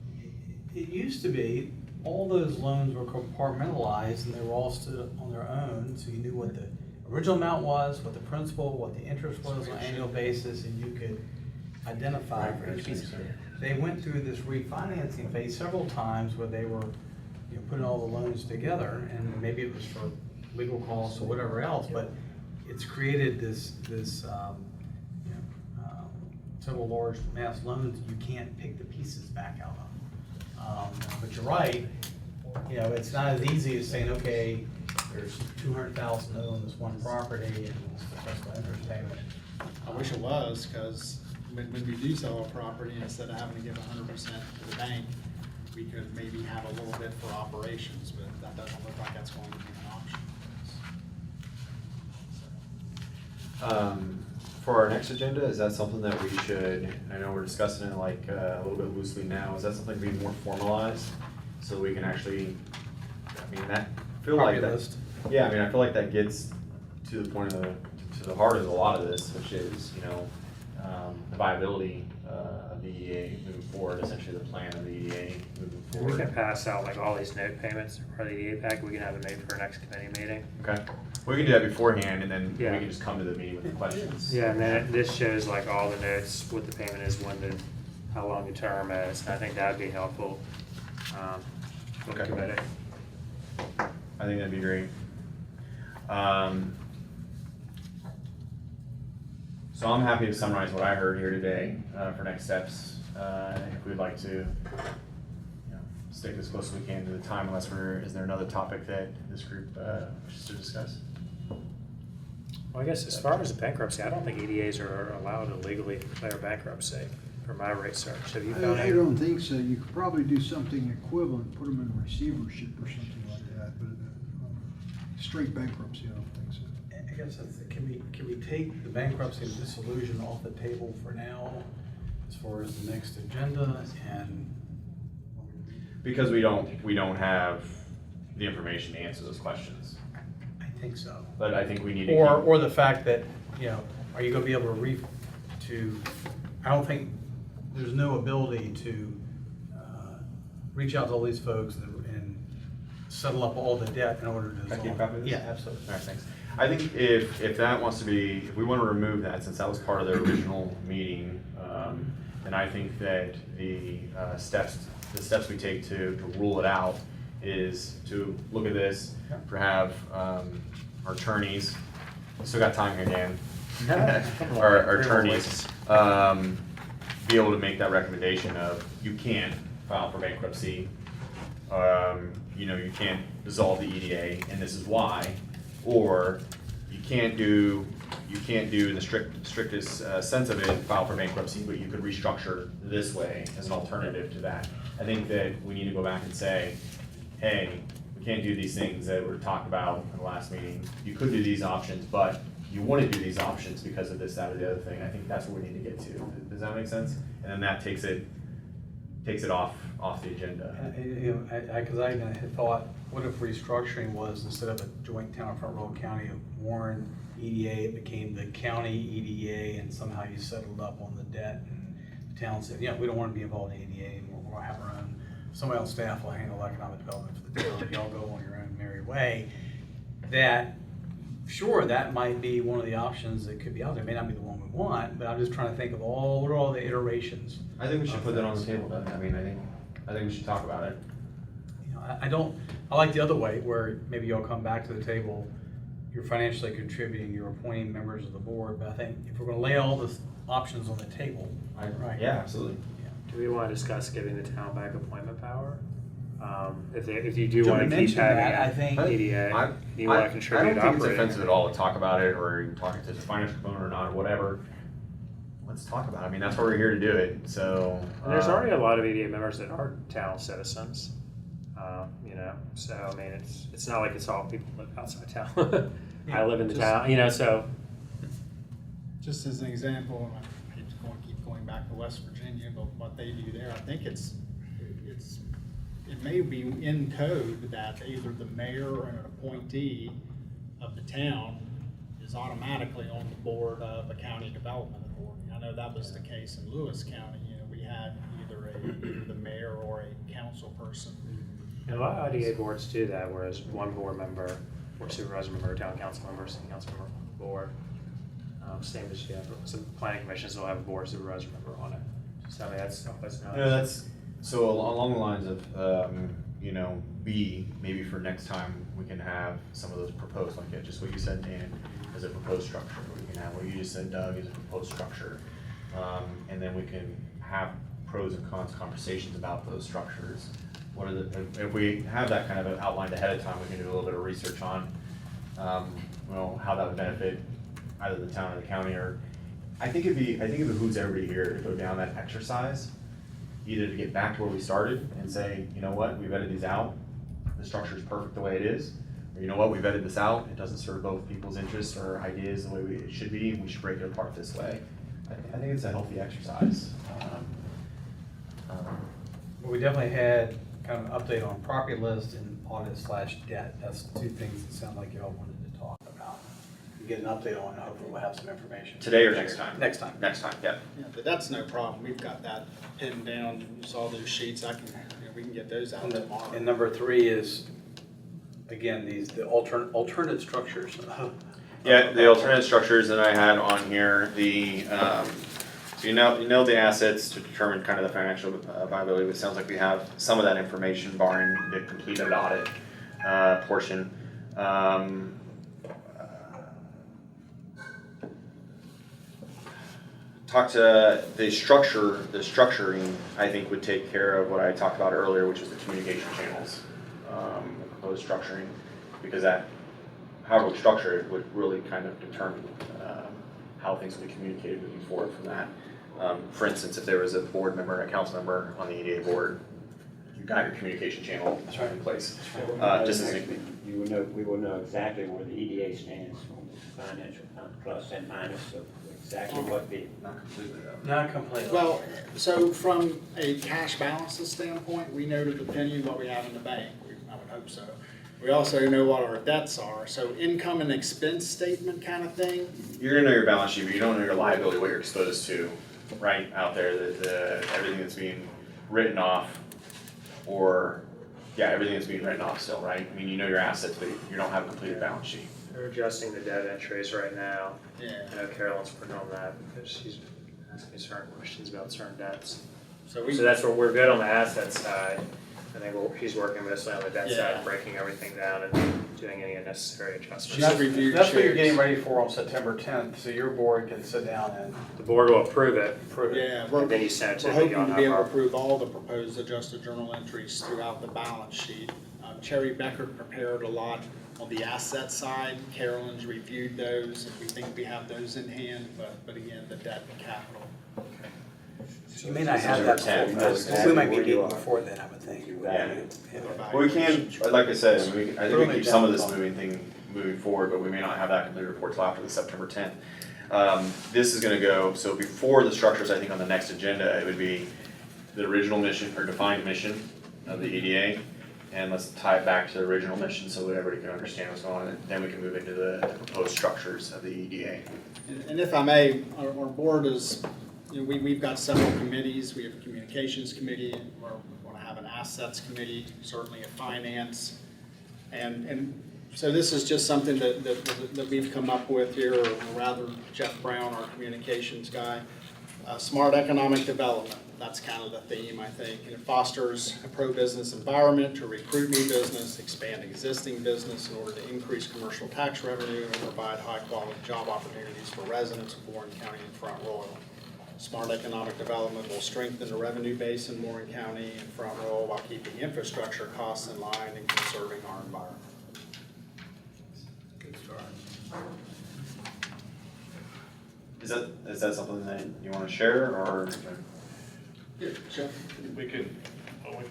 S4: It used to be, all those loans were compartmentalized and they were all stood on their own, so you knew what the original amount was, what the principal, what the interest was on an annual basis, and you could identify for each piece. They went through this refinancing phase several times where they were, you know, putting all the loans together, and maybe it was for legal costs or whatever else, but it's created this several large mass loans you can't pick the pieces back out of. But you're right, you know, it's not as easy as saying, okay, there's 200,000 on this one property and it's the principal interest payment.
S5: I wish it was, because when we do sell a property, instead of having to give 100% to the bank, we could maybe have a little bit for operations, but that doesn't look like that's going to be an option.
S1: For our next agenda, is that something that we should, I know we're discussing it like a little bit loosely now, is that something to be more formalized? So we can actually, I mean, that, I feel like
S4: Property
S1: that.
S4: list.
S1: Yeah, I mean, I feel like that gets to the point of to the heart of a lot of this, which is, you know, the viability of the EDA moving forward, essentially the plan of the EDA moving
S3: We
S1: forward.
S3: can pass out like all these note payments for the EDA pack. We can have it made for our next committee meeting.
S1: Okay, we can do that beforehand and then
S3: Yeah.
S1: we can just come to the meeting with the questions.
S3: Yeah, and then this shows like all the notes, what the payment is, how long the term is. I think that'd be helpful for the
S1: Okay.
S3: committee.
S1: I think that'd be great. So I'm happy to summarize what I heard here today for next steps. If we'd like to, you know, stick as close as we can to the time, unless is there another topic that this group wishes to discuss?
S3: Well, I guess as far as the bankruptcy, I don't think EDAs are allowed to legally declare bankruptcy, from my research. Have you found
S9: I
S3: any?
S9: don't think so. You could probably do something equivalent, put them in receivership or something like that, but straight bankruptcy, I don't think so.
S4: I guess that's, can we take the bankruptcy and dissolution off the table for now, as far as the next agenda, and
S1: Because we don't have the information to answer those questions.
S4: I think so.
S1: But I think we need to
S4: Or the fact that, you know, are you gonna be able I don't think, there's no ability to reach out to all these folks and settle up all the debt in order to
S1: Can I keep a
S4: dissolve.
S1: copy of this?
S4: Yeah, absolutely.
S1: All right, thanks. I think if that wants to be, if we want to remove that, since that was part of the original meeting, then I think that the steps we take to rule it out is to look at this, to have our attorneys, still got time here, Dan. Our attorneys, be able to make that recommendation of, you can't file for bankruptcy, you can't dissolve the EDA, and this is why, or you can't do in the strictest sense of it, file for bankruptcy, but you could restructure this way as an alternative to that. I think that we need to go back and say, hey, we can't do these things that were talked about in the last meeting. You could do these options, but you wouldn't do these options because of this, that, or the other thing. I think that's what we need to get to. Does that make sense? And then that takes it off the agenda.
S4: Because I even had thought, what if restructuring was, instead of a joint town of Front Royal County of Warren EDA, it became the County-EDA, and somehow you settled up on the debt, and the town said, yeah, we don't want to be involved in EDA anymore, we're gonna have our own, somebody on staff will handle economic development for the town, y'all go on your own merry way. That, sure, that might be one of the options that could be out there, it may not be the one we want, but I'm just trying to think of what are all the iterations.
S1: I think we should put that on the table, then. I mean, I think we should talk about it.
S4: I like the other way, where maybe you'll come back to the table, you're financially contributing, you're appointing members of the board, but I think if we're gonna lay all the options on the table. Right.
S1: Yeah, absolutely.
S3: Do we want to discuss giving the town back appointment power? If you do
S4: Joe
S3: want to keep
S4: mentioned that, I
S3: having
S4: think-
S3: EDA, you want to contribute
S1: I don't think it's
S3: operating.
S1: offensive at all to talk about it, or even talking to the financial component or not, or whatever. Let's talk about it. I mean, that's why we're here to do it, so.
S3: And there's already a lot of EDA members that are town citizens, so I mean, it's not like it's all people who live outside town. I live in the town, so.
S5: Just as an example, I hate to keep going back to West Virginia, but what they do there, I think it may be in code that either the mayor or an appointee of the town is automatically on the board of a county development authority. I know that was the case in Lewis County, we had either the mayor or a council person.
S3: And a lot of IDA boards do that, whereas one board member, or supervisor member, or town council member, city council member on the board. Same as you have, some planning commissions will have a board supervisor member on it. So I mean, that's
S1: So along the lines of, maybe for next time, we can have some of those proposed, like just what you said, Dan, as a proposed structure. We can have what you just said, Doug, as a proposed structure. And then we can have pros and cons conversations about those structures. If we have that kind of outlined ahead of time, we can do a little bit of research on, how that would benefit either the town or the county, or I think it behooves everybody here to go down that exercise, either to get back to where we started and say, you know what, we vetted these out, the structure is perfect the way it is, or you know what, we vetted this out, it doesn't serve both people's interests or ideas the way it should be, and we should break it apart this way. I think it's a healthy exercise.
S4: But we definitely had kind of an update on property list and audit/debt. That's two things that sound like y'all wanted to talk about. We get an update on it, hopefully we'll have some information.
S1: Today or next time?
S4: Next time.
S1: Next time, yeah.
S5: Yeah, but that's no problem, we've got that pinned down, you saw those sheets, we can get those out tomorrow.
S4: And number 3 is, again, the alternate structures.
S1: Yeah, the alternate structures that I had on here, so you know the assets to determine kind of the financial viability. It sounds like we have some of that information barring the completed audit portion. Talk to the structuring, I think would take care of what I talked about earlier, which is the communication channels, the proposed structuring, because however we structure it would really kind of determine how things will be communicated moving forward from that. For instance, if there was a board member, a council member on the EDA board, you've got your communication channel in place. Just as
S10: we will know exactly where the EDA stands on the financial plus and minus of exactly what the.
S1: not completely though.
S4: Not completely.
S5: Well, so from a cash balances standpoint, we know to the penny what we have in the bank, I would hope so. We also know what our debts are, so income and expense statement kind of thing.
S1: You're gonna know your balance sheet, but you don't know your liability, what you're exposed to, right, out there, everything that's being written off, or, yeah, everything that's being written off still, right? I mean, you know your assets, but you don't have a completed balance sheet.
S3: They're adjusting the debt entries right now.
S5: Yeah.
S3: I know Carolyn's working on that because she's asking certain questions about certain debts.
S5: So
S3: So that's where we're good on the asset side. I think he's working mostly on the debt
S5: Yeah.
S3: side, breaking everything down and doing any unnecessary adjustments.
S5: She's reviewed
S4: That's what you're
S5: shares.
S4: getting ready for on September 10th, so your board can sit down and
S3: The board will approve it,
S4: approve it.
S5: Yeah,
S3: and then you send it to
S5: we're
S3: the
S5: hoping to be able to
S3: Governor.
S5: approve all the proposed adjusted journal entries throughout the balance sheet. Cherry Becker prepared a lot on the asset side. Carolyn's reviewed those, and we think we have those in hand, but again, the debt and capital.
S4: So you may not have that
S1: September 10th,
S4: before,
S1: that's
S4: we might be
S10: where you
S4: meeting
S10: are.
S4: before then, I would think.
S1: Yeah.
S4: Yeah.
S1: Well, we can, like I said, I think we
S4: Early
S1: can keep some of this
S4: down.
S1: moving forward, but we may not have that complete report till after the September 10th. This is gonna go, so before the structures, I think on the next agenda, it would be the original mission, or defined mission of the EDA, and let's tie it back to the original mission so that everybody can understand what's going on, and then we can move into the proposed structures of the EDA.
S5: And if I may, our board is, you know, we've got several committees. We have a communications committee, we want to have an assets committee, certainly a finance. And so this is just something that we've come up with here, or rather Jeff Brown, our communications guy. Smart economic development, that's kind of the theme, I think. And it fosters a pro-business environment to recruit new business, expand existing business in order to increase commercial tax revenue and provide high-quality job opportunities for residents of Warren County and Front Royal. Smart economic development will strengthen the revenue base in Warren County and Front Royal while keeping infrastructure costs in line and conserving our environment. Good start.
S1: Is that something that you wanna share, or?
S5: Yeah, Jeff?
S11: We can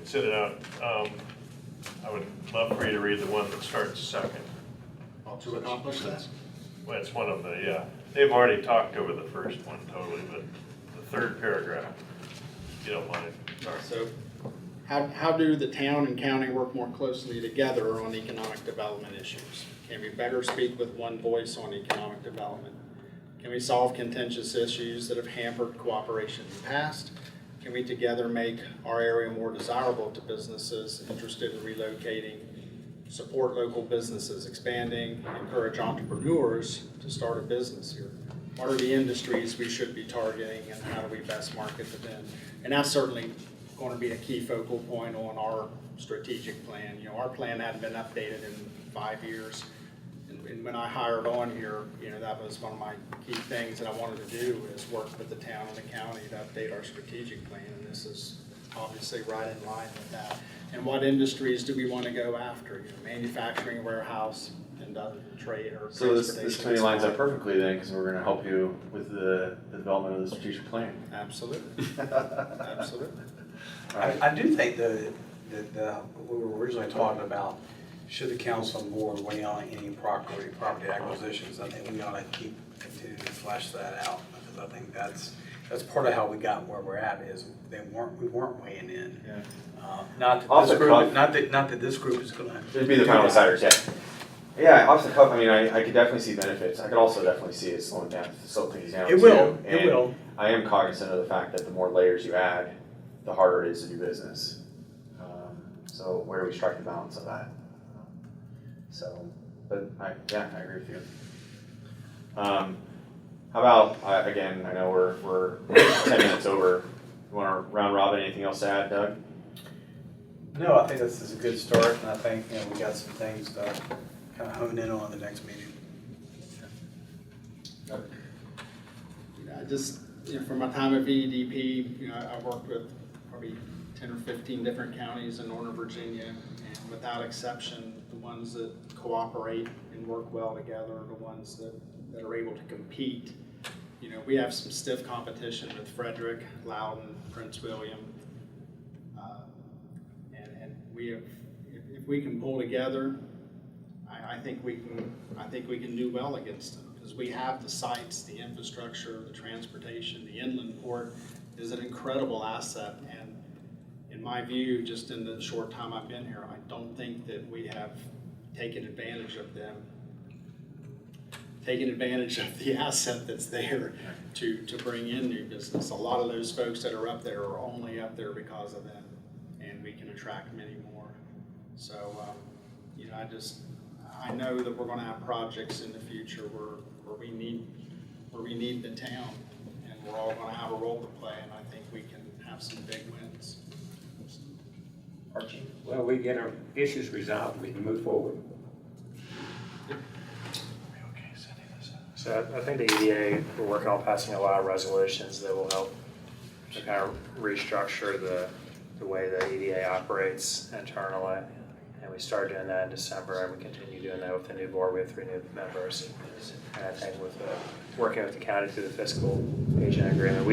S11: sit it out. I would love for you to read the one that starts second.
S5: To accomplish that?
S11: Well, it's one of the, yeah. They've already talked over the first one totally, but the third paragraph, if you don't mind. Sorry.
S5: So how do the town and county work more closely together on economic development issues? Can we better speak with one voice on economic development? Can we solve contentious issues that have hampered cooperation in the past? Can we together make our area more desirable to businesses interested in relocating, support local businesses expanding, encourage entrepreneurs to start a business here? What are the industries we should be targeting, and how do we best market to them? And that's certainly going to be a key focal point on our strategic plan. You know, our plan hadn't been updated in 5 years. And when I hired on here, you know, that was one of my key things that I wanted to do, is work with the town and the county to update our strategic plan. And this is obviously right in line with that. And what industries do we want to go after? You know, manufacturing, warehouse, and trade or
S1: So this
S5: transportation.
S1: committee lines up perfectly then, because we're gonna help you with the development of the strategic plan.
S5: Absolutely, absolutely.
S4: I do think though that we were originally talking about, should the council and board weigh on any property acquisitions, I think we ought to continue to flesh that out, because I think that's part of how we got where we're at, is we weren't weighing in.
S1: Yeah.
S4: Not
S1: Off
S4: that
S1: the
S4: this
S1: cuff.
S4: group, not that this group is gonna.
S1: It'd be the final deciders, yeah. Yeah, off the cuff, I mean, I could definitely see benefits. I could also definitely see it slowing things down
S4: It
S1: too.
S4: will, it
S1: And
S4: will.
S1: I am cognizant of the fact that the more layers you add, the harder it is to do business. So where do we strike the balance of that? But I agree with you. How about, again, I know we're 10 minutes over. You wanna round robin, anything else to add, Doug?
S4: No, I think this is a good start, and I think, you know, we got some things to kind of hone in on the next meeting.
S5: You know, I just, you know, from my time at VEDP, you know, I worked with probably 10 or 15 different counties in Northern Virginia, and without exception, the ones that cooperate and work well together are the ones that are able to compete. You know, we have some stiff competition with Frederick, Loudoun, Prince William, and we have, if we can pull together, I think we can do well against them, because we have the sites, the infrastructure, the transportation, the inland port is an incredible asset. And in my view, just in the short time I've been here, I don't think that we have taking advantage of them, taking advantage of the asset that's there to bring in new business. A lot of those folks that are up there are only up there because of them, and we can attract many more. So, you know, I know that we're gonna have projects in the future where we need the town, and we're all gonna have a role to play, and I think we can have some big wins.
S1: Archie?
S10: Well, we get our issues resolved, we can move forward.
S3: So I think the EDA, we're working on passing a lot of resolutions that will help to kind of restructure the way the EDA operates internally. And we started doing that in December, and we continue doing that with the new board. We have 3 new members. And I think with working with the county through the fiscal agent agreement,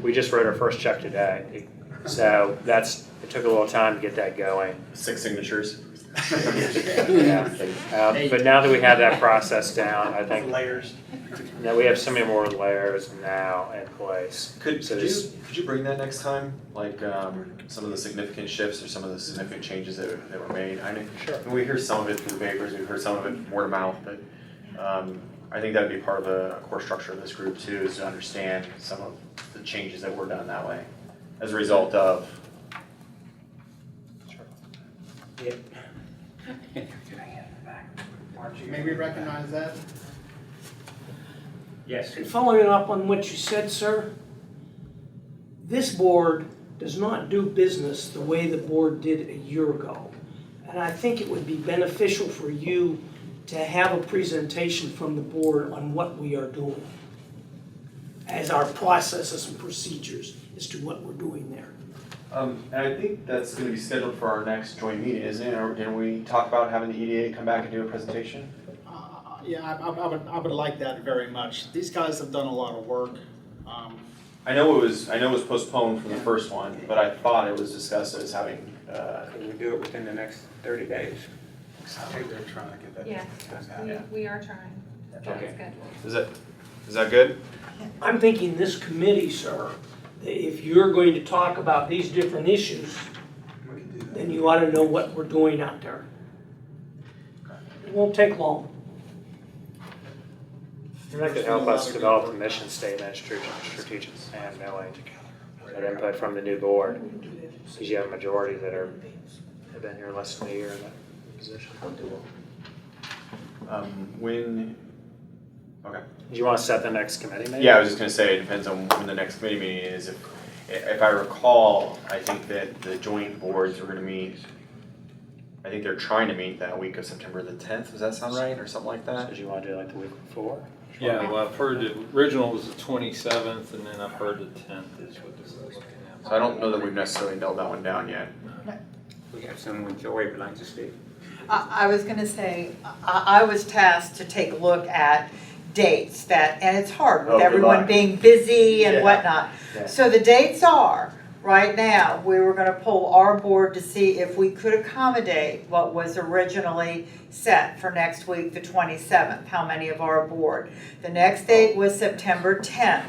S3: we just wrote our first check today. So it took a little time to get that going.
S1: 6 signatures.
S3: Yeah. But now that we have that process down, I think
S4: Layers.
S3: that we have so many more layers now in place.
S1: Could
S3: So
S1: you bring that next time? Like some of the significant shifts or some of the significant changes that were made? I know,
S3: Sure.
S1: we hear some of it through the papers, we've heard some of it word of mouth, but I think that'd be part of the core structure of this group too, is to understand some of the changes that were done that way as a result of.
S10: Yep.
S5: May we recognize that?
S10: Yes.
S12: And following up on what you said, sir, this board does not do business the way the board did a year ago. And I think it would be beneficial for you to have a presentation from the board on what we are doing as our processes and procedures as to what we're doing there.
S1: And I think that's going to be scheduled for our next joint meeting, isn't it? Or didn't we talk about having the EDA come back and do a presentation?
S5: Yeah, I would like that very much. These guys have done a lot of work.
S1: I know it was postponed from the first one, but I thought it was discussed as having.
S10: Can we do it within the next 30 days?
S4: I think they're trying to get that.
S6: Yeah,
S1: Yeah.
S6: we are trying.
S10: Okay.
S1: Is that good?
S12: I'm thinking this committee, sir, that if you're going to talk about these different issues,
S4: We can do that.
S12: then you ought to know what we're doing out there. It won't take long.
S3: And that could help us develop a mission statement, strategic plan, knowing that input from the new board. Because you have a majority that have been here less than a year in that position.
S1: Okay.
S3: Do you want to set the next committee meeting?
S1: Yeah, I was just gonna say, it depends on when the next committee meeting is. If I recall, I think that the joint boards are gonna meet, I think they're trying to meet that week of September the 10th, does that sound right, or something like
S3: So
S1: that?
S3: do you want to do it like the week before?
S8: Yeah, well, I've heard the original was the 27th, and then I've heard the 10th is what they're looking at.
S1: So I don't know that we've necessarily nailed that one down yet.
S10: We have someone Joy would like to speak.
S13: I was gonna say, I was tasked to take a look at dates and it's hard
S1: Oh,
S13: with
S1: good
S13: everyone
S1: luck.
S13: being busy and
S1: Yeah.
S13: whatnot.
S1: Yeah.
S13: So the dates are, right now, we were gonna poll our board to see if we could accommodate what was originally set for next week, the 27th, how many of our board. The next date was September 10th.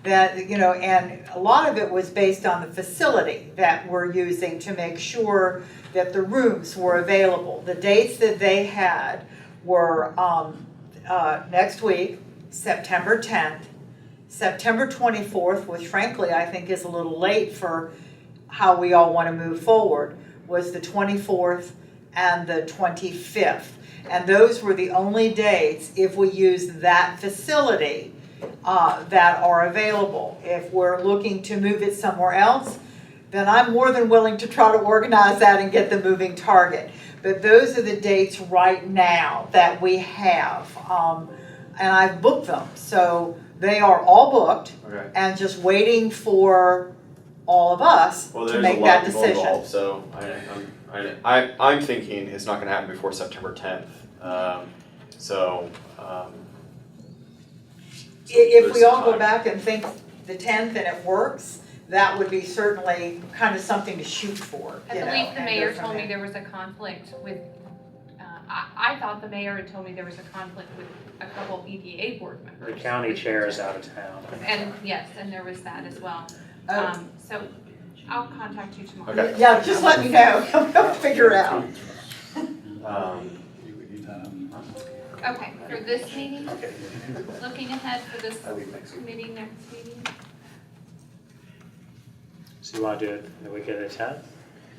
S13: That, you know, and a lot of it was based on the facility that we're using to make sure that the rooms were available. The dates that they had were next week, September 10th, September 24th, which frankly I think is a little late for how we all want to move forward, was the 24th and the 25th. And those were the only dates, if we use that facility, that are available. If we're looking to move it somewhere else, then I'm more than willing to try to organize that and get the moving target. But those are the dates right now that we have. And I've booked them, so they are all booked
S1: Okay.
S13: and just waiting for all of us
S1: Well,
S13: to
S1: there's a
S13: make
S1: lot
S13: that
S1: of people
S13: decision.
S1: involved, so I'm thinking it's not gonna happen before September 10th.
S13: If we
S1: there's
S13: all
S1: some
S13: go
S1: time.
S13: back and think the 10th and it works, that would be certainly kind of something to shoot for,
S6: I
S13: you know,
S6: believe the
S13: and go
S6: mayor
S13: from
S6: told me
S13: there.
S6: there was a conflict with, I thought the mayor had told me there was a conflict with a couple EDA board
S3: The
S6: members.
S3: county chair is out of town.
S6: And yes, and there was that as well.
S13: Oh.
S6: So I'll contact you tomorrow.
S1: Okay.
S13: Yeah, just let me know, we'll figure it out.
S6: Okay, for this meeting,
S4: Okay.
S6: looking ahead for this
S4: I'll leave next week.
S6: committee next meeting.
S3: So you wanna do it the week of the 10th?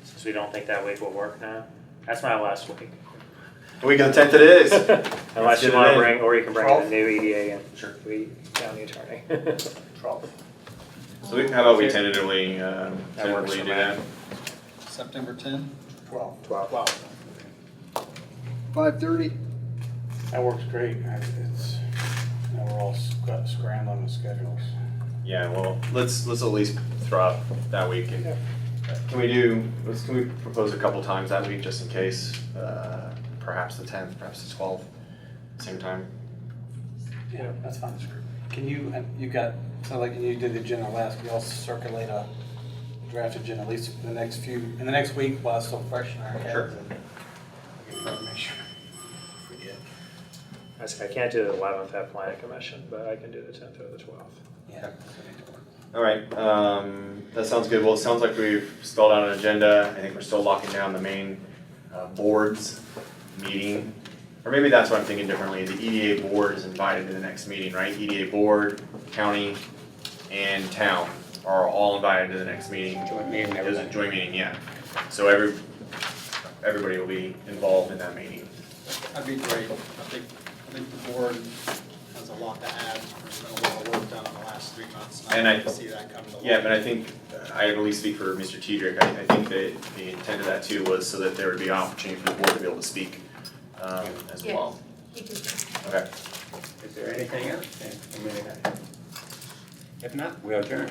S3: Since we don't think that week will work now? That's my last week.
S1: The week of the 10th it is.
S3: Unless
S1: Let's
S3: you
S1: get it
S3: wanna
S1: in.
S3: bring, or you can bring the new EDA in.
S1: Sure.
S3: We, county attorney.
S4: 12th.
S1: So how about we tentatively,
S3: That works
S1: tentatively
S3: for
S1: do
S3: me.
S1: that?
S7: September 10?
S4: 12.
S3: 12.
S9: 5:30?
S4: That works great. It's, you know, we're all scrambling with schedules.
S1: Yeah, well, let's at least throw out that week. And can we propose a couple times that week just in case? Perhaps the 10th, perhaps the 12th, same time.
S4: Yeah, that's fine. Can you, you've got, so like you did the agenda last, we also circulate a draft agenda, at least in the next week while it's still fresh in our heads.
S1: Sure.
S4: And we can make sure. Forget.
S3: I can't do the 11th at planning commission, but I can do the 10th or the 12th.
S4: Yeah.
S1: All right, that sounds good. Well, it sounds like we've spelled out an agenda. I think we're still locking down the main boards meeting. Or maybe that's what I'm thinking differently. The EDA board is invited to the next meeting, right? EDA board, county, and town are all invited to the next meeting.
S2: Joint meeting,
S1: It was a joint meeting, yeah. So everybody will be involved in that meeting.
S5: That'd be great. I think the board has a lot to add. There's been a lot of work done in the last 3 months.
S1: And
S5: I'd like to see that come to light.
S1: Yeah, but I think, I at least speak for Mr. Tedrick, I think that the intent of that too was so that there would be an opportunity for the board to be able to speak as
S6: Yes.
S1: well.
S6: He did.
S1: Okay.
S2: Is there anything else? If not, we adjourn.